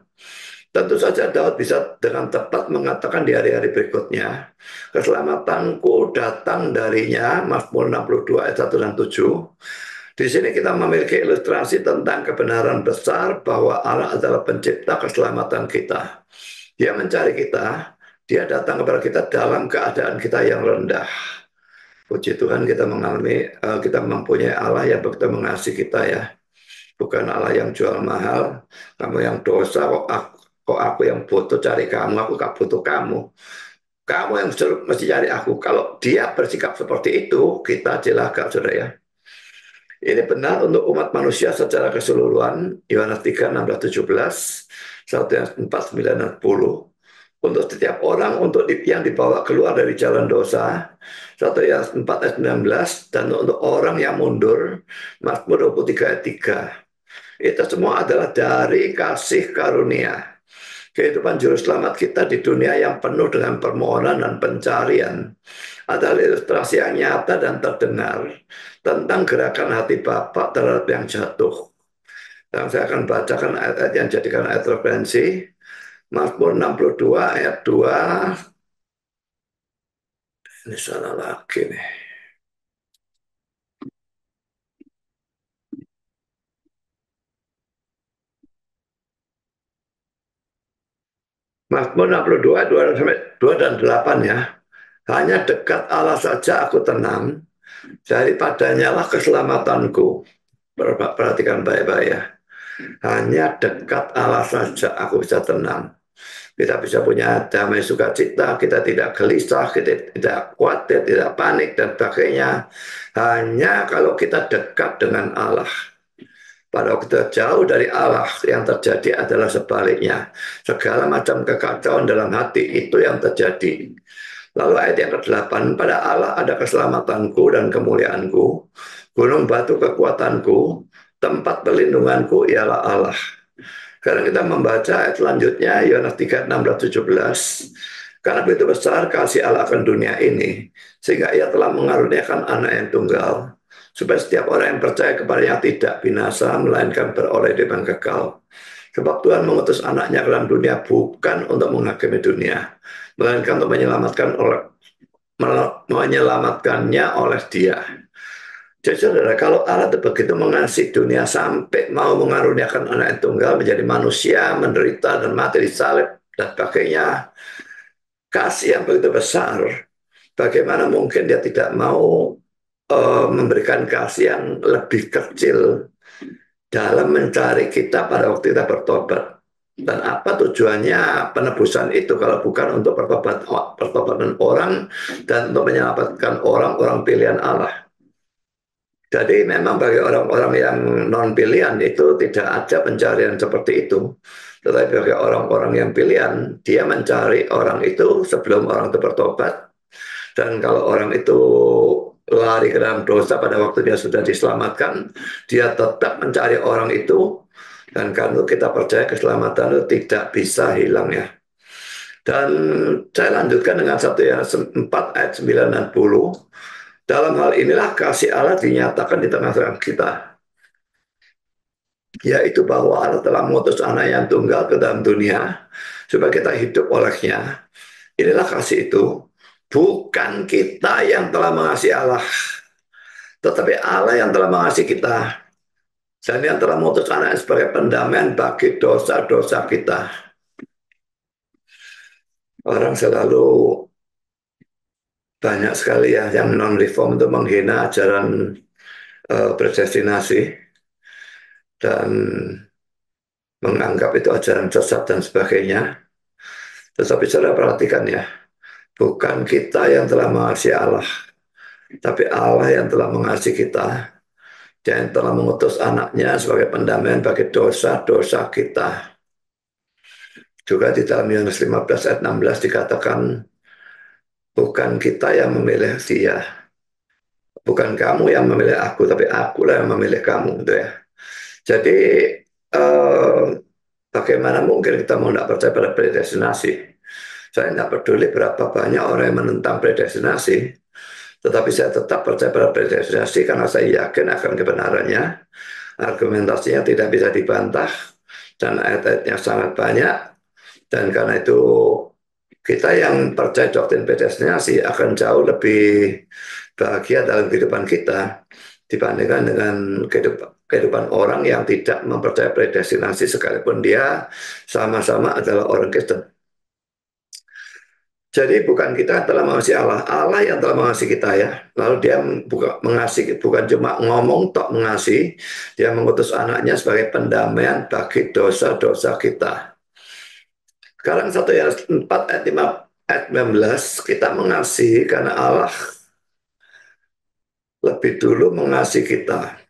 A: Tentu saja Daud bisa dengan tepat mengatakan di hari-hari berikutnya, keselamatanku datang darinya, Mazmur 62 ayat 1 dan 7. Di sini kita memiliki ilustrasi tentang kebenaran besar bahwa Allah adalah pencipta keselamatan kita. Dia mencari kita, dia datang kepada kita dalam keadaan kita yang rendah. Puji Tuhan kita mengalami, kita mempunyai Allah yang begitu mengasihi kita ya. Bukan Allah yang jual mahal, kamu yang dosa, kok aku yang butuh cari kamu, aku gak butuh kamu. Kamu yang mesti cari aku. Kalau dia bersikap seperti itu, kita celaka, saudara ya. Ini benar untuk umat manusia secara keseluruhan. Yohanes 3, 16, 17, 1 4, 9, dan 10. Untuk setiap orang yang dibawa keluar dari jalan dosa, 1 Yohanes 4 ayat 19, dan untuk orang yang mundur, Mazmur 23 ayat 3. Itu semua adalah dari kasih karunia. Kehidupan juru selamat kita di dunia yang penuh dengan permohonan dan pencarian adalah ilustrasi yang nyata dan terdengar tentang gerakan hati Bapa terhadap yang jatuh. Dan saya akan bacakan ayat-ayat yang jadikan ayat referensi. Mazmur 62 ayat 2. Ini salah lagi nih. Mazmur 62, 2 dan 8 ya. Hanya dekat Allah saja aku tenang, daripadanya lah keselamatanku. Perhatikan baik-baik ya. Hanya dekat Allah saja aku bisa tenang. Kita bisa punya damai sukacita, kita tidak gelisah, kita tidak khawatir, tidak panik, dan sebagainya. Hanya kalau kita dekat dengan Allah. Pada waktu kita jauh dari Allah, yang terjadi adalah sebaliknya. Segala macam kekacauan dalam hati, itu yang terjadi. Lalu ayat yang ke-8, pada Allah ada keselamatanku dan kemuliaanku, gunung batu kekuatanku, tempat perlindunganku ialah Allah. Sekarang kita membaca ayat selanjutnya, Yohanes 3, 16, 17. Karena begitu besar kasih Allah akan dunia ini, sehingga ia telah mengaruniakan anak yang tunggal, supaya setiap orang yang percaya kepadanya tidak binasa, melainkan beroleh hidup yang kekal. Sebab Tuhan mengutus anaknya ke dalam dunia bukan untuk menghakimi dunia, melainkan untuk menyelamatkannya oleh Dia. Jadi saudara, kalau Allah itu begitu mengasihi dunia sampai mau mengaruniakan anak yang tunggal menjadi manusia, menderita dan mati di salib dan sebagainya, kasih yang begitu besar, bagaimana mungkin Dia tidak mau memberikan kasih yang lebih kecil dalam mencari kita pada waktu kita bertobat. Dan apa tujuannya penebusan itu kalau bukan untuk pertobatan orang dan untuk menyelamatkan orang-orang pilihan Allah. Jadi memang bagi orang-orang yang non pilihan itu tidak ada pencarian seperti itu. Tetapi bagi orang-orang yang pilihan, dia mencari orang itu sebelum orang itu bertobat. Dan kalau orang itu lari ke dalam dosa pada waktu dia sudah diselamatkan, dia tetap mencari orang itu. Dan karena kita percaya keselamatan itu tidak bisa hilang ya. Dan saya lanjutkan dengan 1 Yohanes 4 ayat 9 dan 10. Dalam hal inilah kasih Allah dinyatakan di tengah-tengah kita, yaitu bahwa Allah telah mengutus anak yang tunggal ke dalam dunia supaya kita hidup olehnya. Inilah kasih itu. Bukan kita yang telah mengasihi Allah, tetapi Allah yang telah mengasihi kita. Dan yang telah mengutus anak sebagai pendamaian bagi dosa-dosa kita. Orang selalu banyak sekali ya yang non-reform itu menghina ajaran predestinasi dan menganggap itu ajaran sesat dan sebagainya. Tetapi saudara perhatikan ya, bukan kita yang telah mengasihi Allah, tapi Allah yang telah mengasihi kita dan telah mengutus anaknya sebagai pendamaian bagi dosa-dosa kita. Juga di dalam Yohanes 15 ayat 16 dikatakan, bukan kita yang memilih dia, bukan kamu yang memilih aku, tapi akulah yang memilih kamu, gitu ya. Jadi eh, bagaimana mungkin kita mau tidak percaya pada predestinasi? Saya tidak peduli berapa banyak orang yang menentang predestinasi, tetapi saya tetap percaya pada predestinasi karena saya yakin akan kebenarannya. Argumentasinya tidak bisa dibantah dan ayat-ayatnya sangat banyak. Dan karena itu kita yang percaya doktrin predestinasi akan jauh lebih bahagia dalam kehidupan kita dibandingkan dengan kehidupan orang yang tidak mempercayai predestinasi sekalipun dia sama-sama adalah orang Kristen. Jadi bukan kita yang telah mengasihi Allah, Allah yang telah mengasihi kita ya. Lalu dia bukan mengasihi, bukan cuma ngomong tok mengasihi, dia mengutus anaknya sebagai pendamaian bagi dosa-dosa kita. Sekarang 1 Yohanes 4 ayat 5 ayat 19, kita mengasihi karena Allah lebih dulu mengasihi kita.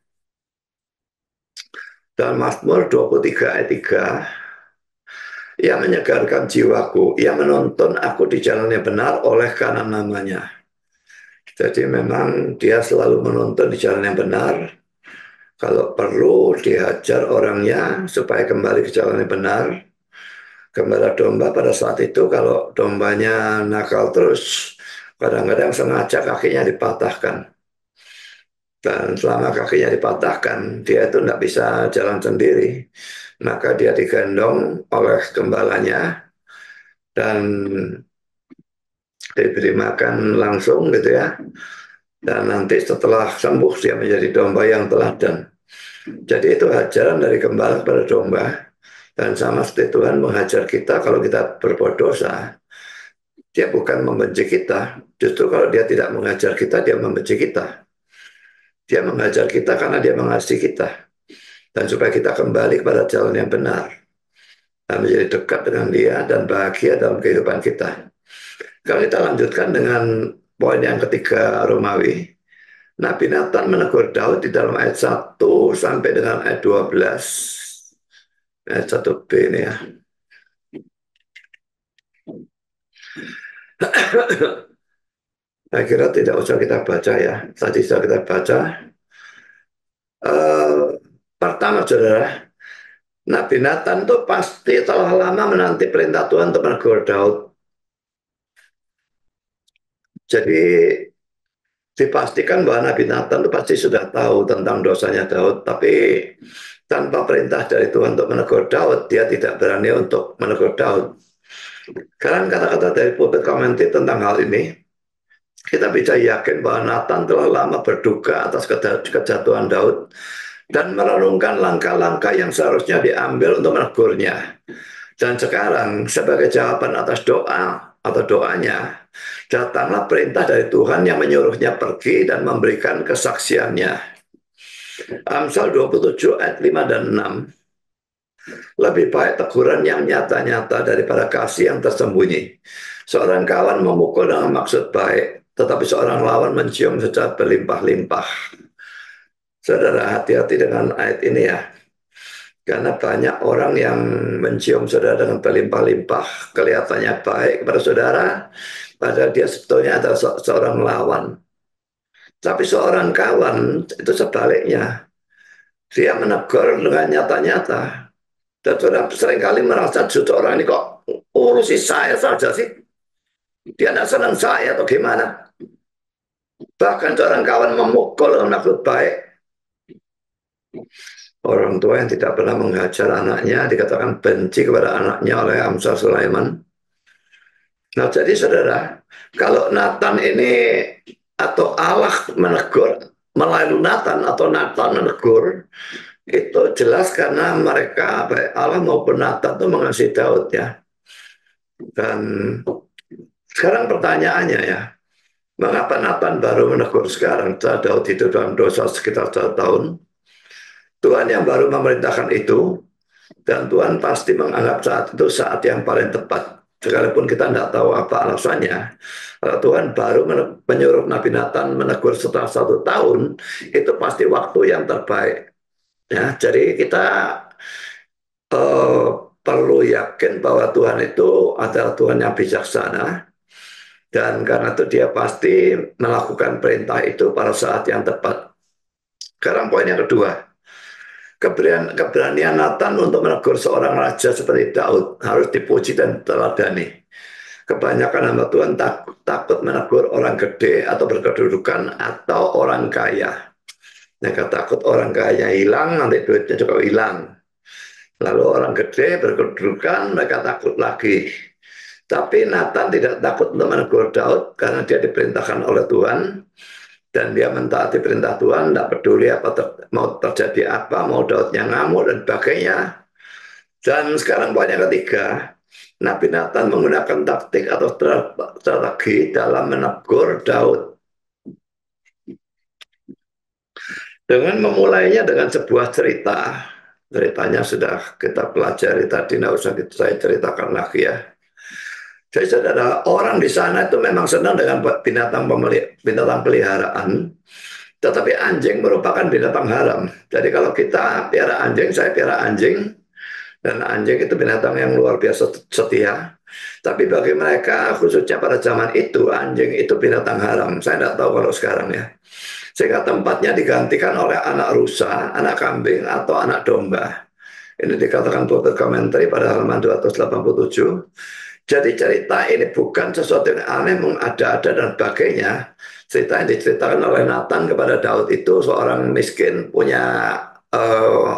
A: Dan Mazmur 23 ayat 3, ia menyegarkan jiwaku, ia menuntun aku di jalan yang benar oleh karena namanya. Jadi memang dia selalu menuntun di jalan yang benar. Kalau perlu dihajar orangnya supaya kembali ke jalan yang benar. Gembala domba pada saat itu kalau dombanya nakal terus, kadang-kadang sengaja kakinya dipatahkan. Dan selama kakinya dipatahkan, dia itu tidak bisa jalan sendiri. Maka dia digendong oleh gembalanya dan diberi makan langsung gitu ya. Dan nanti setelah sembuh dia menjadi domba yang teladan. Jadi itu ajaran dari gembala kepada domba. Dan sama seperti Tuhan menghajar kita kalau kita berbuat dosa. Dia bukan membenci kita. Justru kalau dia tidak mengajar kita, dia membenci kita. Dia mengajar kita karena dia mengasihi kita. Dan supaya kita kembali kepada jalan yang benar. Dan menjadi dekat dengan dia dan bahagia dalam kehidupan kita. Kalau kita lanjutkan dengan poin yang ketiga Romawi. Nabi Nathan menegur Daud di dalam ayat 1 sampai dengan ayat 12. Ayat 1b ini ya. Saya kira tidak usah kita baca ya. Tadi sudah kita baca. Eh, pertama saudara, Nabi Nathan itu pasti telah lama menanti perintah Tuhan untuk menegur Daud. Jadi dipastikan bahwa Nabi Nathan itu pasti sudah tahu tentang dosanya Daud. Tapi tanpa perintah dari Tuhan untuk menegur Daud, dia tidak berani untuk menegur Daud. Sekarang kata-kata dari pulpit komentar tentang hal ini, kita bisa yakin bahwa Nathan telah lama berduka atas kejatuhan Daud dan merenungkan langkah-langkah yang seharusnya diambil untuk menegurnya. Dan sekarang sebagai jawaban atas doa atau doanya, datanglah perintah dari Tuhan yang menyuruhnya pergi dan memberikan kesaksiannya. Amsal 27 ayat 5 dan 6. Lebih baik teguran yang nyata-nyata daripada kasih yang tersembunyi. Seorang kawan memukul dengan maksud baik, tetapi seorang lawan mencium secara berlimpah-limpah. Saudara, hati-hati dengan ayat ini ya. Karena banyak orang yang mencium saudara dengan berlimpah-limpah, kelihatannya baik kepada saudara, padahal dia sebetulnya adalah seorang lawan. Tapi seorang kawan itu sebaliknya. Dia menegur dengan nyata-nyata. Dan saudara seringkali merasa justru orang ini kok urusi saya saja sih. Dia tidak senang saya atau gimana. Bahkan seorang kawan memukul dengan maksud baik. Orang tua yang tidak pernah menghajar anaknya dikatakan benci kepada anaknya oleh Amsal Sulaiman. Nah jadi saudara, kalau Nathan ini atau Allah menegur melalui Nathan atau Nathan menegur, itu jelas karena mereka baik Allah maupun Nathan itu mengasihi Daud ya. Dan sekarang pertanyaannya ya, mengapa Nathan baru menegur sekarang setelah Daud hidup dalam dosa sekitar 1 tahun? Tuhan yang baru memerintahkan itu, dan Tuhan pasti menganggap saat itu saat yang paling tepat. Sekalipun kita tidak tahu apa alasannya. Kalau Tuhan baru menyuruh Nabi Nathan menegur setelah 1 tahun, itu pasti waktu yang terbaik. Ya, jadi kita uh, perlu yakin bahwa Tuhan itu adalah Tuhan yang bijaksana. Dan karena itu dia pasti melakukan perintah itu pada saat yang tepat. Sekarang poin yang kedua. Keberanian Nathan untuk menegur seorang raja seperti Daud harus dipuji dan teladani. Kebanyakan hamba Tuhan takut menegur orang gede atau berkedudukan atau orang kaya. Mereka takut orang kaya hilang, nanti duitnya juga hilang. Lalu orang gede berkedudukan, mereka takut lagi. Tapi Nathan tidak takut untuk menegur Daud karena dia diperintahkan oleh Tuhan. Dan dia mentaati perintah Tuhan, tidak peduli apa mau terjadi apa, mau Daudnya ngamuk dan sebagainya. Dan sekarang poin yang ketiga, Nabi Nathan menggunakan taktik atau strategi dalam menegur Daud dengan memulainya dengan sebuah cerita. Ceritanya sudah kita pelajari tadi, tidak usah saya ceritakan lagi ya. Jadi saudara, orang di sana itu memang senang dengan binatang peliharaan, tetapi anjing merupakan binatang haram. Jadi kalau kita piara anjing, saya piara anjing, dan anjing itu binatang yang luar biasa setia. Tapi bagi mereka, khususnya pada zaman itu, anjing itu binatang haram. Saya tidak tahu kalau sekarang ya. Sehingga tempatnya digantikan oleh anak rusa, anak kambing, atau anak domba. Ini dikatakan Bible Commentary pada halaman 287. Jadi cerita ini bukan sesuatu yang aneh, mengada-ada dan sebagainya. Cerita yang diceritakan oleh Nathan kepada Daud itu seorang miskin punya eh,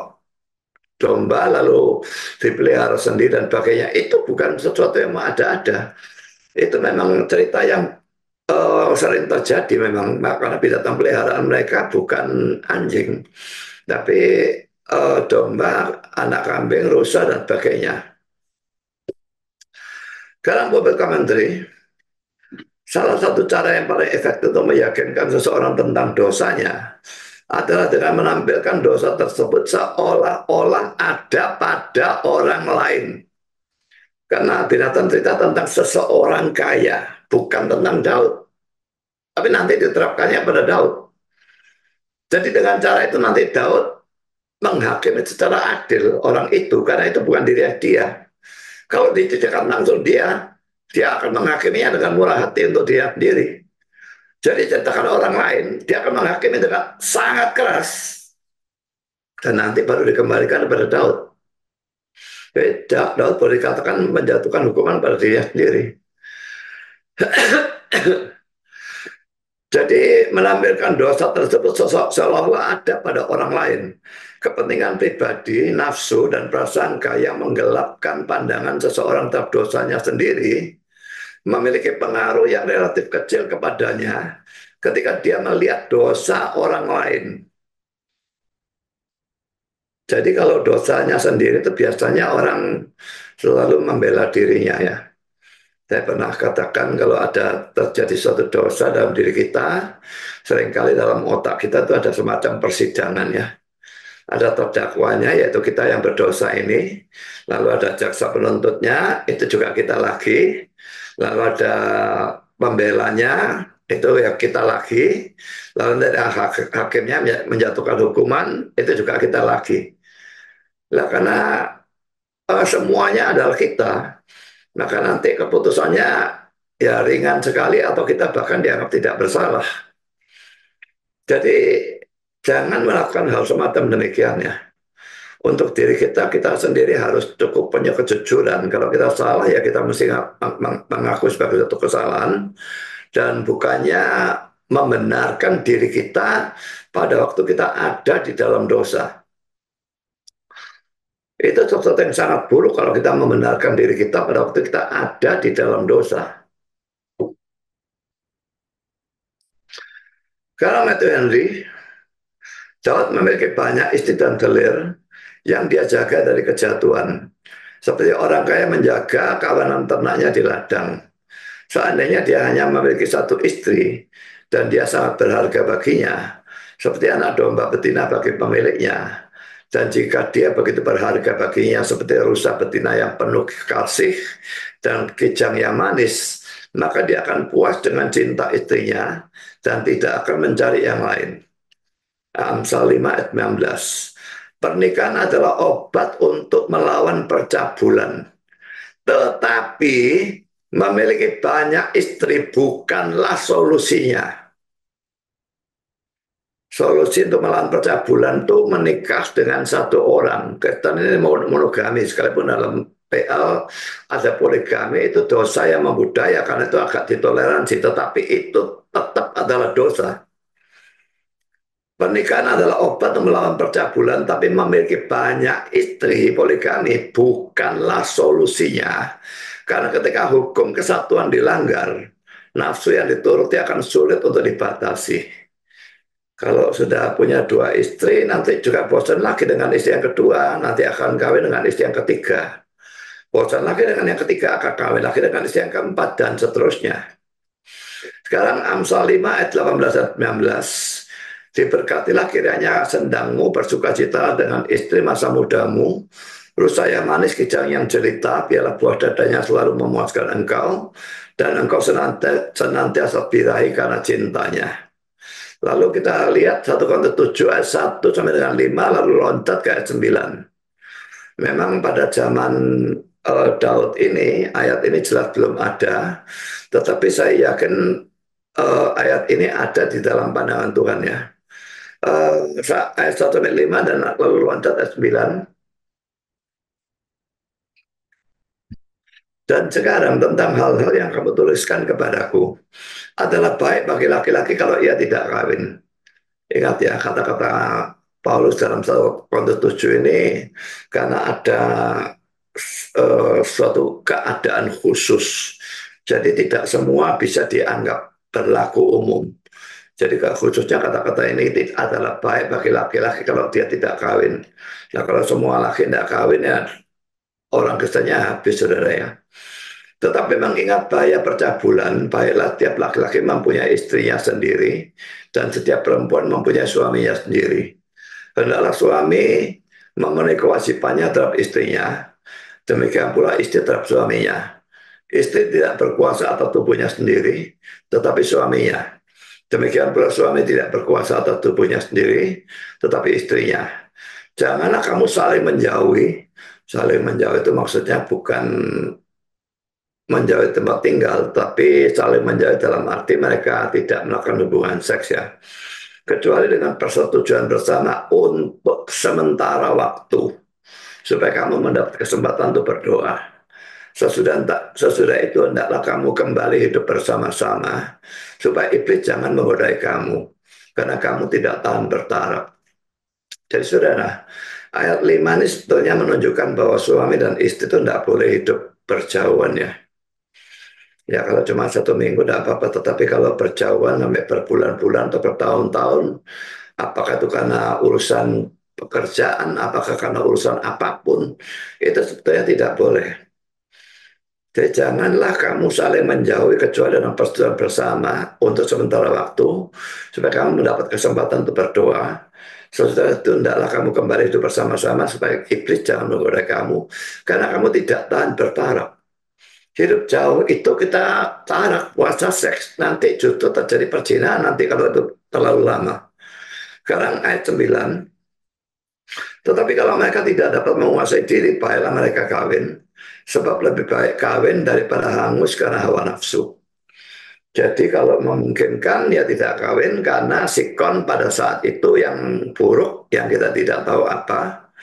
A: domba lalu dipelihara sendiri dan sebagainya. Itu bukan sesuatu yang mengada-ada. Itu memang cerita yang sering terjadi memang karena binatang peliharaan mereka bukan anjing, tapi domba, anak kambing, rusa dan sebagainya. Dalam Bible Commentary, salah satu cara yang paling efektif untuk meyakinkan seseorang tentang dosanya adalah dengan menampilkan dosa tersebut seolah-olah ada pada orang lain. Karena binatang cerita tentang seseorang kaya, bukan tentang Daud. Tapi nanti diterapkannya pada Daud. Jadi dengan cara itu nanti Daud menghakimi secara adil orang itu, karena itu bukan diri dia. Kalau ditujukan langsung dia akan menghakiminya dengan murah hati untuk dia sendiri. Jadi ceritakan orang lain, dia akan menghakimi dengan sangat keras. Dan nanti baru dikembalikan kepada Daud. Daud boleh dikatakan menjatuhkan hukuman pada dirinya sendiri. Jadi menampilkan dosa tersebut seolah-olah ada pada orang lain. Kepentingan pribadi, nafsu, dan prasangka yang menggelapkan pandangan seseorang terhadap dosanya sendiri memiliki pengaruh yang relatif kecil kepadanya ketika dia melihat dosa orang lain. Jadi kalau dosanya sendiri itu biasanya orang selalu membela dirinya ya. Saya pernah katakan kalau ada terjadi suatu dosa dalam diri kita, seringkali dalam otak kita itu ada semacam persidangan ya. Ada terdakwanya yaitu kita yang berdosa ini, lalu ada jaksa penuntutnya, itu juga kita lagi, lalu ada pembelanya, itu ya kita lagi, lalu dari hakimnya menjatuhkan hukuman, itu juga kita lagi. Nah, karena semuanya adalah kita, maka nanti keputusannya ya ringan sekali atau kita bahkan dianggap tidak bersalah. Jadi jangan melakukan hal semacam demikian ya. Untuk diri kita, kita sendiri harus cukup punya kejujuran. Kalau kita salah ya kita mesti mengaku sebagai satu kesalahan dan bukannya membenarkan diri kita pada waktu kita ada di dalam dosa. Itu sesuatu yang sangat buruk kalau kita membenarkan diri kita pada waktu kita ada di dalam dosa. Karena Matthew Henry, Daud memiliki banyak istri dan telir yang dia jaga dari kejatuhan. Seperti orang kaya menjaga kawanan ternaknya di ladang. Seandainya dia hanya memiliki satu istri dan dia sangat berharga baginya, seperti anak domba betina bagi pemiliknya. Dan jika dia begitu berharga baginya seperti rusa betina yang penuh kasih dan kijang yang manis, maka dia akan puas dengan cinta istrinya dan tidak akan mencari yang lain. Amsal 5 ayat 19. Pernikahan adalah obat untuk melawan percabulan. Tetapi memiliki banyak istri bukanlah solusinya. Solusi untuk melawan percabulan itu menikah dengan satu orang. Kristen ini monogami, sekalipun dalam PL ada poligami, itu dosa yang membudaya, karena itu agak ditoleransi, tetapi itu tetap adalah dosa. Pernikahan adalah obat untuk melawan percabulan, tapi memiliki banyak istri, poligami bukanlah solusinya. Karena ketika hukum kesatuan dilanggar, nafsu yang dituruti akan sulit untuk dibatasi. Kalau sudah punya dua istri, nanti juga bosan lagi dengan istri yang kedua, nanti akan kawin dengan istri yang ketiga. bosan lagi dengan yang ketiga, akan kawin lagi dengan istri yang keempat, dan seterusnya. Sekarang Amsal 5 ayat 18 dan 19. Diberkatilah kiranya sendangmu bersuka cita dengan istri masa mudamu. Rusa yang manis, kijang yang jelita, biarlah buah dadanya selalu memuaskan engkau, dan engkau senantiasa birahi karena cintanya. Lalu kita lihat 1 Korintus 7 ayat 1 sampai dengan 5, lalu loncat ke ayat 9. Memang pada zaman Daud ini, ayat ini jelas belum ada, tetapi saya yakin ayat ini ada di dalam pandangan Tuhan ya. Ayat 1 sampai 5 dan lalu loncat ayat 9. Dan sekarang tentang hal-hal yang kamu tuliskan kepadaku adalah baik bagi laki-laki kalau ia tidak kawin. Ingat ya kata-kata Paulus dalam 1 Korintus 7 ini, karena ada suatu keadaan khusus. Jadi tidak semua bisa dianggap berlaku umum. Jadi khususnya kata-kata ini adalah baik bagi laki-laki kalau dia tidak kawin. Nah kalau semua laki tidak kawin ya orang Kristennya habis, saudara ya. Tetapi memang ingat bahaya percabulan, baiklah tiap laki-laki mempunyai istrinya sendiri, dan setiap perempuan mempunyai suaminya sendiri. Hendaklah suami memenuhi kewajibannya terhadap istrinya, demikian pula istri terhadap suaminya. Istri tidak berkuasa atas tubuhnya sendiri, tetapi suaminya. Demikian pula suami tidak berkuasa atas tubuhnya sendiri, tetapi istrinya. Janganlah kamu saling menjauhi. Saling menjauhi itu maksudnya bukan menjauhi tempat tinggal, tapi saling menjauhi dalam arti mereka tidak melakukan hubungan seks ya. Kecuali dengan persetujuan bersama untuk sementara waktu, supaya kamu mendapat kesempatan untuk berdoa. Sesudah itu hendaklah kamu kembali hidup bersama-sama, supaya iblis jangan menggodai kamu, karena kamu tidak tahan bertaraf. Jadi saudara, ayat 5 ini sebetulnya menunjukkan bahwa suami dan istri itu tidak boleh hidup berjauhan ya. Ya kalau cuma 1 minggu tidak apa-apa, tetapi kalau berjauhan sampai berbulan-bulan atau bertahun-tahun, apakah itu karena urusan pekerjaan, apakah karena urusan apapun, itu sebetulnya tidak boleh. Jadi janganlah kamu saling menjauhi kecuali dengan persetujuan bersama untuk sementara waktu, supaya kamu mendapat kesempatan untuk berdoa. Sesudah itu hendaklah kamu kembali hidup bersama-sama supaya iblis jangan menggoda kamu, karena kamu tidak tahan bertaraf. Hidup jauh itu kita tarak, puasa, seks, nanti justru terjadi perzinahan nanti kalau itu terlalu lama. Sekarang ayat 9. Tetapi kalau mereka tidak dapat menguasai diri, baiklah mereka kawin. Sebab lebih baik kawin daripada hangus karena hawa nafsu. Jadi kalau memungkinkan ya tidak kawin, karena sikon pada saat itu yang buruk, yang kita tidak tahu apa.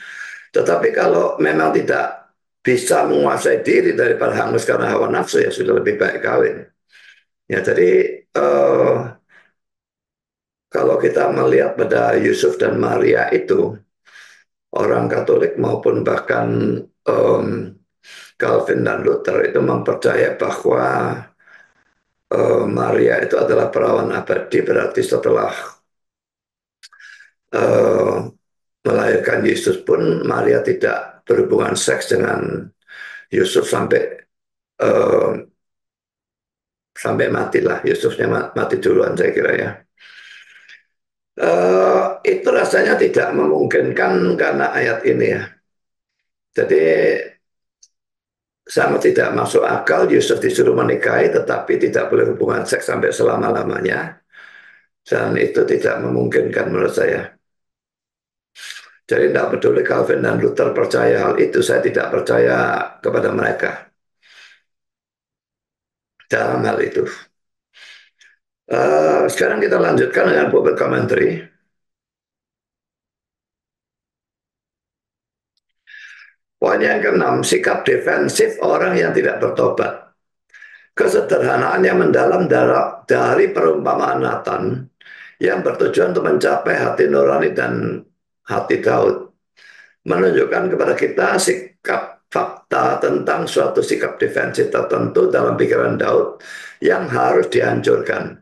A: Tetapi kalau memang tidak bisa menguasai diri daripada hangus karena hawa nafsu, ya sudah lebih baik kawin. Ya jadi kalau kita melihat pada Yusuf dan Maria itu, orang Katolik maupun bahkan Calvin dan Luther itu mempercayai bahwa Maria itu adalah perawan abadi, berarti setelah uh, melahirkan Yesus pun Maria tidak berhubungan seks dengan Yusuf uh, sampai matilah. Yusufnya mati duluan saya kira ya. Itu rasanya tidak memungkinkan karena ayat ini ya. Jadi sangat tidak masuk akal Yusuf disuruh menikahi tetapi tidak boleh hubungan seks sampai selama-lamanya. Dan itu tidak memungkinkan menurut saya. Jadi tidak peduli Calvin dan Luther percaya hal itu, saya tidak percaya kepada mereka dalam hal itu. Sekarang kita lanjutkan dengan Bible Commentary. Poin yang keenam, sikap defensif orang yang tidak bertobat. Kesederhanaan yang mendalam dari perumpamaan Nathan yang bertujuan untuk mencapai hati nurani dan hati Daud, menunjukkan kepada kita sikap fakta tentang suatu sikap defensif tertentu dalam pikiran Daud yang harus dihancurkan.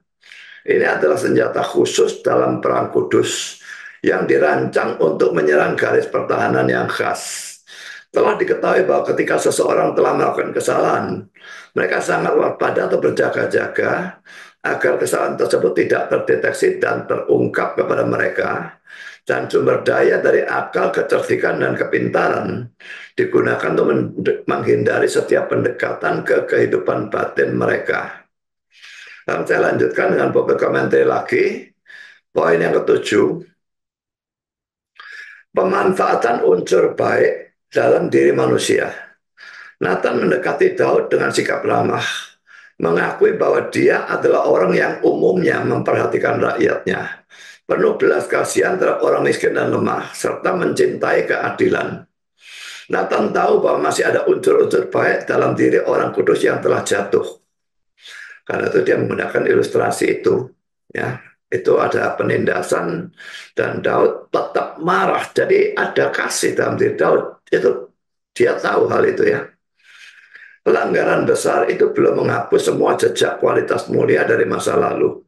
A: Ini adalah senjata khusus dalam perang kudus yang dirancang untuk menyerang garis pertahanan yang khas. Telah diketahui bahwa ketika seseorang telah melakukan kesalahan, mereka sangat waspada atau berjaga-jaga agar kesalahan tersebut tidak terdeteksi dan terungkap kepada mereka. Dan sumber daya dari akal, kecerdikan, dan kepintaran digunakan untuk menghindari setiap pendekatan ke kehidupan batin mereka. Dan saya lanjutkan dengan beberapa komentar lagi. Poin yang ketujuh, pemanfaatan unsur baik dalam diri manusia. Nathan mendekati Daud dengan sikap ramah, mengakui bahwa dia adalah orang yang umumnya memperhatikan rakyatnya, penuh belas kasihan terhadap orang miskin dan lemah, serta mencintai keadilan. Nathan tahu bahwa masih ada unsur-unsur baik dalam diri orang kudus yang telah jatuh. Karena itu dia menggunakan ilustrasi itu. Ya, itu ada penindasan dan Daud tetap marah. Jadi ada kasih dalam diri Daud. Itu dia tahu hal itu ya. Pelanggaran besar itu belum menghapus semua jejak kualitas mulia dari masa lalu,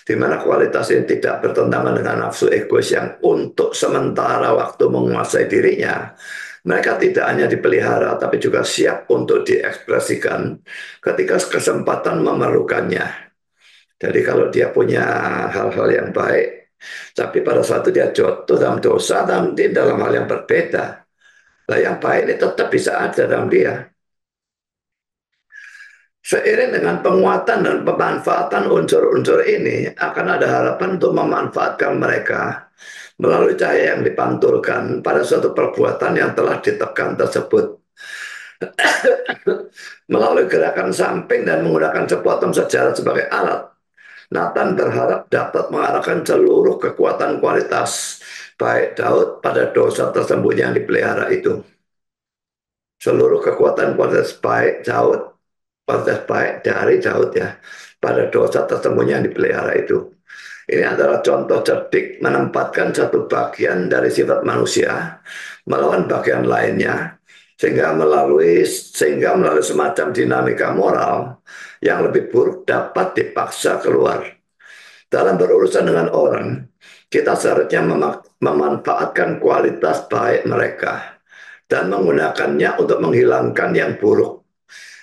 A: di mana kualitas ini tidak bertentangan dengan nafsu egois yang untuk sementara waktu menguasai dirinya. Mereka tidak hanya dipelihara, tapi juga siap untuk diekspresikan ketika kesempatan memerlukannya. Jadi kalau dia punya hal-hal yang baik, tapi pada suatu dia jatuh dalam dosa, dalam hal yang berbeda. Nah yang baik ini tetap bisa ada dalam dia. Seiring dengan penguatan dan pemanfaatan unsur-unsur ini, akan ada harapan untuk memanfaatkan mereka melalui cahaya yang dipantulkan pada suatu perbuatan yang telah ditekan tersebut. Melalui gerakan samping dan menggunakan sepotong sejarah sebagai alat, Nathan berharap dapat mengarahkan seluruh kekuatan kualitas baik Daud pada dosa tersembunyi yang dipelihara itu. Seluruh kekuatan kualitas baik Daud, kualitas baik dari Daud ya, pada dosa tersembunyi yang dipelihara itu. Ini adalah contoh cerdik menempatkan satu bagian dari sifat manusia melawan bagian lainnya, sehingga melalui semacam dinamika moral yang lebih buruk dapat dipaksa keluar. Dalam berurusan dengan orang, kita seharusnya memanfaatkan kualitas baik mereka dan menggunakannya untuk menghilangkan yang buruk.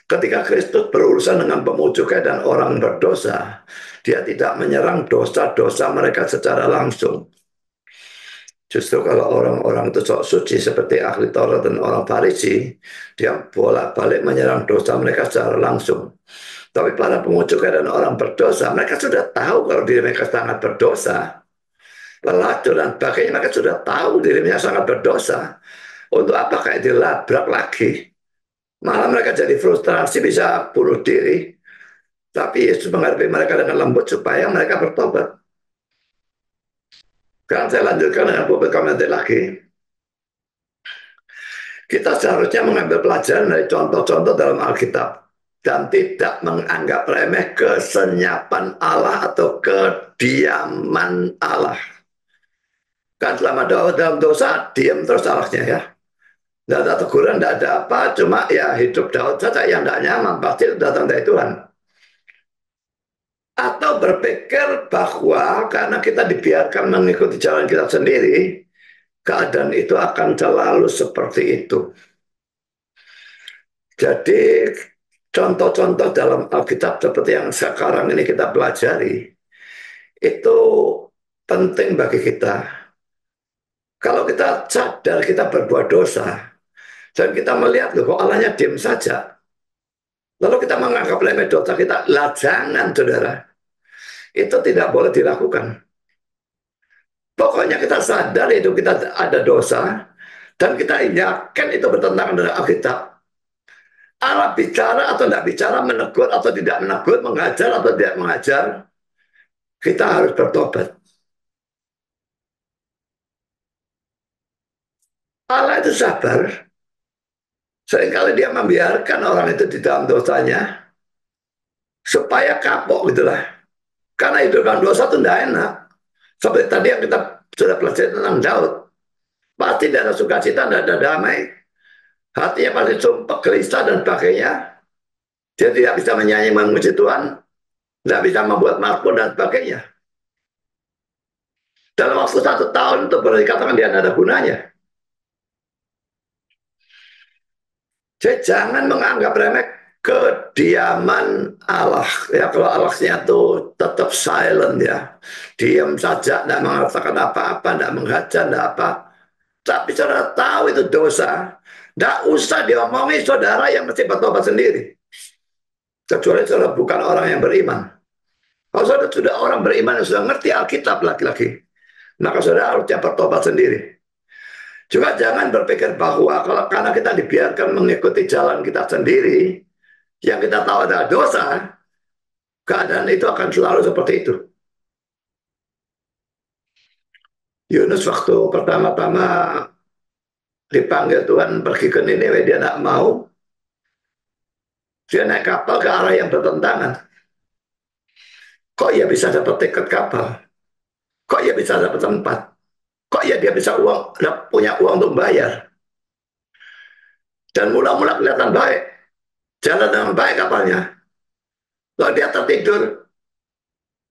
A: Ketika Kristus berurusan dengan pemujukan dan orang berdosa, dia tidak menyerang dosa-dosa mereka secara langsung. Justru kalau orang-orang itu sok suci seperti ahli Taurat dan orang Farisi, dia bolak-balik menyerang dosa mereka secara langsung. Tapi para pemujukan dan orang berdosa, mereka sudah tahu kalau diri mereka sangat berdosa. Pelacur dan sebagainya, mereka sudah tahu dirinya sangat berdosa. Untuk apa kayak dilabrak lagi? Malah mereka jadi frustrasi, bisa bunuh diri. Tapi Yesus menghadapi mereka dengan lembut supaya mereka bertobat. Sekarang saya lanjutkan dengan beberapa komentar lagi. Kita seharusnya mengambil pelajaran dari contoh-contoh dalam Alkitab dan tidak menganggap remeh kesenyapan Allah atau kediaman Allah. Kan selama dalam dosa, diam terus Allahnya ya. Tidak ada teguran, tidak ada apa, cuma ya hidup Daud saja yang tidak nyaman, pasti datang dari Tuhan. Atau berpikir bahwa karena kita dibiarkan mengikuti jalan kita sendiri, keadaan itu akan selalu seperti itu. Jadi contoh-contoh dalam Alkitab seperti yang sekarang ini kita pelajari, itu penting bagi kita. Kalau kita sadar kita berbuat dosa, dan kita melihat loh kok Allahnya diam saja, lalu kita menganggap remeh dosa kita, lah jangan saudara, itu tidak boleh dilakukan. Pokoknya kita sadar itu kita ada dosa, dan kita yakin itu bertentangan dengan Alkitab. Allah bicara atau tidak bicara, menegur atau tidak menegur, mengajar atau tidak mengajar, kita harus bertobat. Allah itu sabar. Seringkali dia membiarkan orang itu di dalam dosanya supaya kapok gitulah. Karena hidup dalam dosa itu tidak enak. Seperti tadi yang kita sudah pelajari tentang Daud. Pasti tidak ada sukacita, tidak ada damai. Hatinya pasti sumpah, gelisah dan sebagainya. Dia tidak bisa menyanyi memuji Tuhan. Tidak bisa membuat makmur dan sebagainya. Dalam waktu 1 tahun itu boleh dikatakan dia tidak ada gunanya. Jadi jangan menganggap remeh kediaman Allah. Ya, kalau Allahnya itu tetap silent ya. Diam saja, tidak mengatakan apa-apa, tidak menghajar, tidak apa. Tapi saudara tahu itu dosa. Tidak usah diomongi saudara yang mesti bertobat sendiri. Kecuali saudara bukan orang yang beriman. Kalau saudara sudah orang beriman yang sudah ngerti Alkitab lagi-lagi, maka saudara harusnya bertobat sendiri. Juga jangan berpikir bahwa kalau karena kita dibiarkan mengikuti jalan kita sendiri, yang kita tahu adalah dosa, keadaan itu akan selalu seperti itu. Yunus waktu pertama-tama dipanggil Tuhan pergi ke Niniwe, dia tidak mau. Dia naik kapal ke arah yang bertentangan. Kok ia bisa dapat tiket kapal? Kok ia bisa dapat tempat? Kok ya dia bisa punya uang untuk bayar? Dan mula-mula kelihatan baik. Jalan dengan baik kapalnya. Lalu dia tertidur.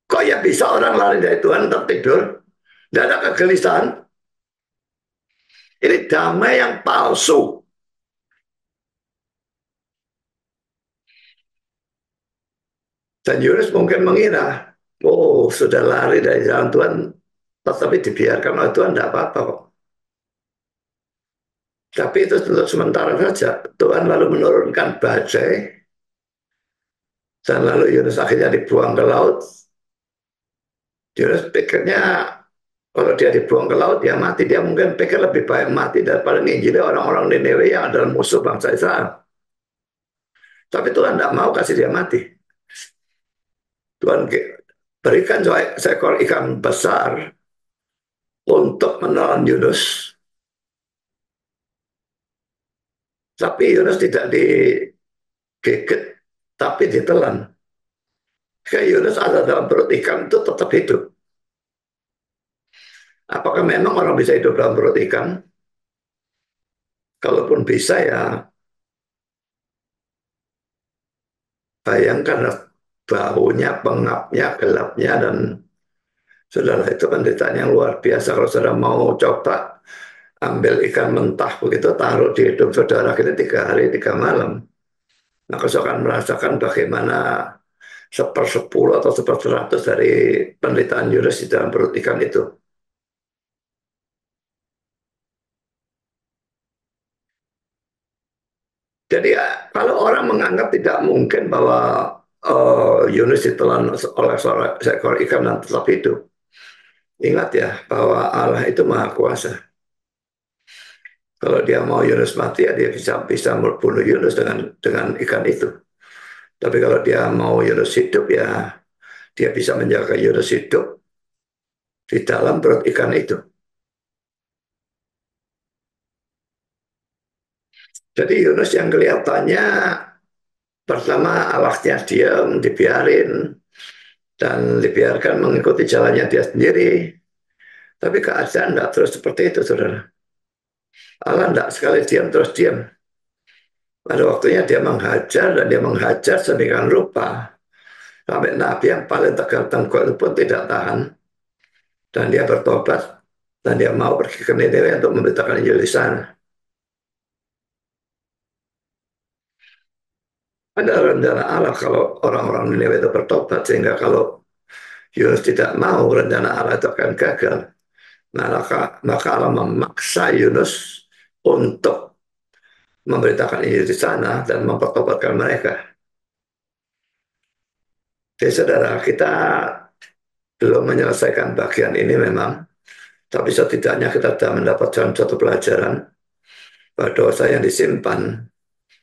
A: Kok ya bisa orang lari dari Tuhan tertidur? Tidak ada kegelisahan. Ini damai yang palsu. Dan Yunus mungkin mengira, oh sudah lari dari jalan Tuhan, tetapi dibiarkan oleh Tuhan tidak apa-apa kok. Tapi itu untuk sementara saja. Tuhan lalu menurunkan badai, dan lalu Yunus akhirnya dibuang ke laut. Yunus pikirnya kalau dia dibuang ke laut, dia mati. Dia mungkin pikir lebih baik mati daripada nginjili orang-orang Niniwe yang adalah musuh bangsa Israel. Tapi Tuhan tidak mau kasih dia mati. Tuhan berikan seekor ikan besar untuk menelan Yunus. Tapi Yunus tidak digigit, tapi ditelan. Kayak Yunus ada dalam perut ikan itu tetap hidup. Apakah memang orang bisa hidup dalam perut ikan? Kalaupun bisa ya bayangkan baunya, pengapnya, gelapnya, dan saudara itu penderitaan yang luar biasa. Kalau saudara mau coba ambil ikan mentah begitu, taruh di hidung saudara kita 3 hari 3 malam, maka saudara akan merasakan bagaimana 1/10 atau 1/100 dari penderitaan Yunus di dalam perut ikan itu. Jadi ya, kalau orang menganggap tidak mungkin bahwa Yunus ditelan oleh seekor ikan dan tetap hidup, ingat ya bahwa Allah itu maha kuasa. Kalau dia mau Yunus mati, ya dia bisa membunuh Yunus dengan ikan itu. Tapi kalau dia mau Yunus hidup, ya dia bisa menjaga Yunus hidup di dalam perut ikan itu. Jadi Yunus yang kelihatannya pertama Allahnya diam, dibiarin, dan dibiarkan mengikuti jalannya dia sendiri. Tapi keadaan tidak terus seperti itu, saudara. Allah tidak sekali diam terus diam. Pada waktunya dia menghajar, dan dia menghajar sedemikian rupa. Sampai Nabi yang paling tegar tengkuk itu pun tidak tahan. Dan dia bertobat. Dan dia mau pergi ke Nineveh untuk memberitakan Injil di sana. Ada rencana Allah kalau orang-orang Nineveh itu bertobat. Sehingga kalau Yunus tidak mau, rencana Allah itu akan gagal. Maka Allah memaksa Yunus untuk memberitakan Injil di sana dan mempertobatkan mereka. Jadi saudara, kita belum menyelesaikan bagian ini memang, tapi setidaknya kita sudah mendapatkan satu pelajaran bahwa dosa yang disimpan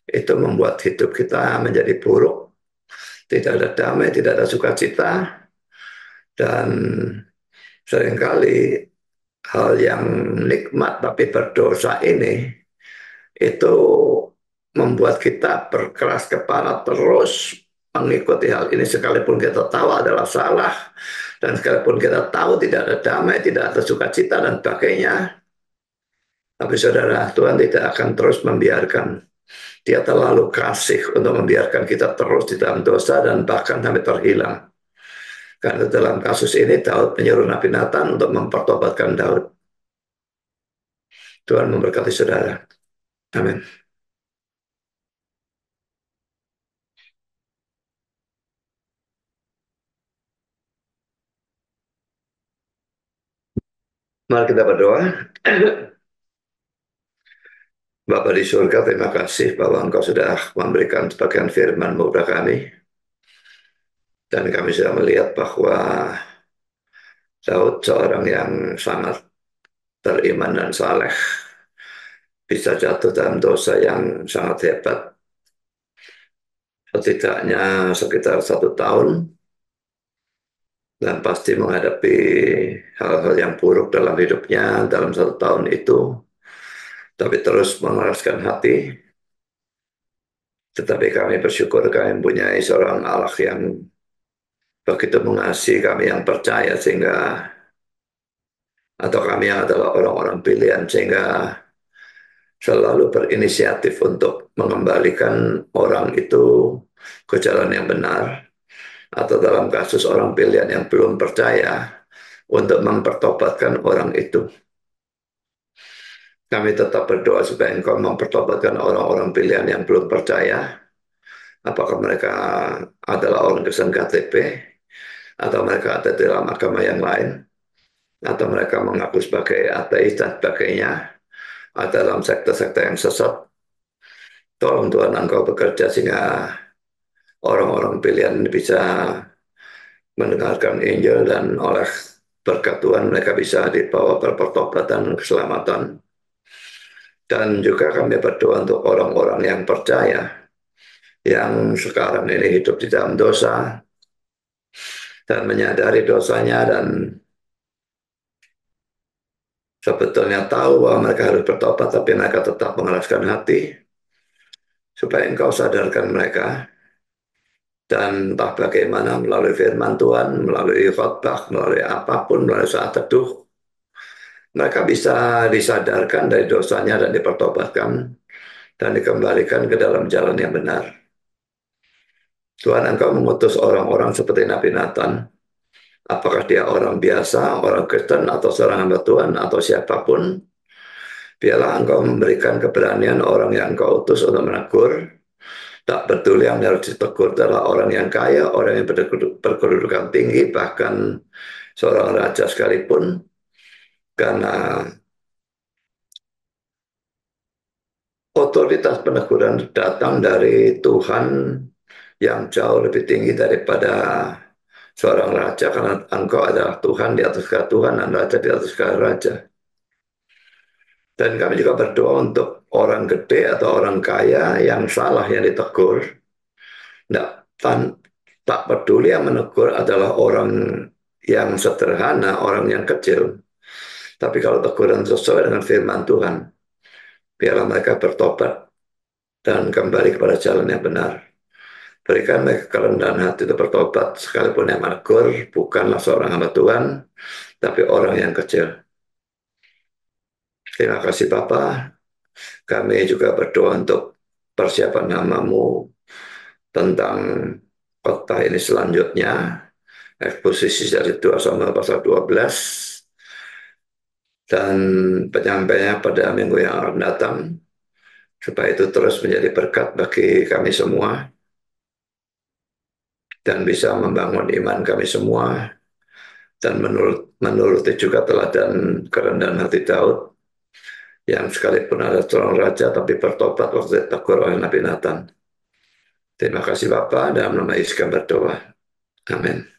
A: itu membuat hidup kita menjadi buruk, tidak ada damai, tidak ada sukacita, dan seringkali hal yang nikmat tapi berdosa ini itu membuat kita berkeras kepala terus mengikuti hal ini sekalipun kita tahu adalah salah dan sekalipun kita tahu tidak ada damai, tidak ada sukacita dan sebagainya. Tapi saudara, Tuhan tidak akan terus membiarkan. Dia terlalu kasih untuk membiarkan kita terus di dalam dosa dan bahkan sampai terhilang. Karena dalam kasus ini Daud menyuruh Nabi Nathan untuk mempertobatkan Daud. Tuhan memberkati saudara. Amin. Mari kita berdoa. Bapa di surga, terima kasih bahwa Engkau sudah memberikan sebagian firman-Mu kepada kami. Dan kami sudah melihat bahwa Daud seorang yang sangat beriman dan saleh bisa jatuh dalam dosa yang sangat hebat. Setidaknya sekitar 1 tahun dan pasti menghadapi hal-hal yang buruk dalam hidupnya dalam 1 tahun itu. Tapi terus mengeraskan hati. Tetapi kami bersyukur kami mempunyai seorang Allah yang begitu mengasihi kami yang percaya sehingga atau kami yang adalah orang-orang pilihan sehingga selalu berinisiatif untuk mengembalikan orang itu ke jalan yang benar atau dalam kasus orang pilihan yang belum percaya untuk mempertobatkan orang itu. Kami tetap berdoa supaya Engkau mempertobatkan orang-orang pilihan yang belum percaya, apakah mereka adalah orang Kristen KTP atau mereka ada di dalam agama yang lain atau mereka mengaku sebagai ateis dan sebagainya atau dalam sekte-sekte yang sesat. Tolong Tuhan Engkau bekerja sehingga orang-orang pilihan ini bisa mendengarkan Injil dan oleh berkat Tuhan mereka bisa dibawa berpertobatan dan keselamatan. Dan juga kami berdoa untuk orang-orang yang percaya yang sekarang ini hidup di dalam dosa dan menyadari dosanya dan sebetulnya tahu bahwa mereka harus bertobat tapi mereka tetap mengeraskan hati supaya Engkau sadarkan mereka dan entah bagaimana melalui firman Tuhan, melalui khotbah, melalui apapun, melalui saat teduh, mereka bisa disadarkan dari dosanya dan dipertobatkan dan dikembalikan ke dalam jalan yang benar. Tuhan, Engkau mengutus orang-orang seperti Nabi Nathan, apakah dia orang biasa, orang Kristen, atau seorang hamba Tuhan, atau siapapun, biarlah Engkau memberikan keberanian orang yang Engkau utus untuk menegur. Tak peduli yang harus ditegur adalah orang yang kaya, orang yang berkedudukan tinggi, bahkan seorang raja sekalipun, karena otoritas peneguran datang dari Tuhan yang jauh lebih tinggi daripada seorang raja, karena Engkau adalah Tuhan di atas segala Tuhan dan Raja di atas segala Raja. Dan kami juga berdoa untuk orang gede atau orang kaya yang salah yang ditegur. Nggak, tak peduli yang menegur adalah orang yang sederhana, orang yang kecil. Tapi kalau teguran sesuai dengan firman Tuhan, biarlah mereka bertobat dan kembali kepada jalan yang benar. Berikan mereka kerendahan hati untuk bertobat, sekalipun yang menegur bukanlah seorang hamba Tuhan, tapi orang yang kecil. Terima kasih Bapa. Kami juga berdoa untuk persiapan namamu tentang kota ini selanjutnya. Eksposisi dari 2 Samuel pasal 12 dan penyampaiannya pada minggu yang akan datang supaya itu terus menjadi berkat bagi kami semua dan bisa membangun iman kami semua dan menuruti juga teladan kerendahan hati Daud yang sekalipun ada seorang raja tapi bertobat waktu ditegur oleh Nabi Nathan. Terima kasih Bapak, dalam nama Yesus kami berdoa. Amin.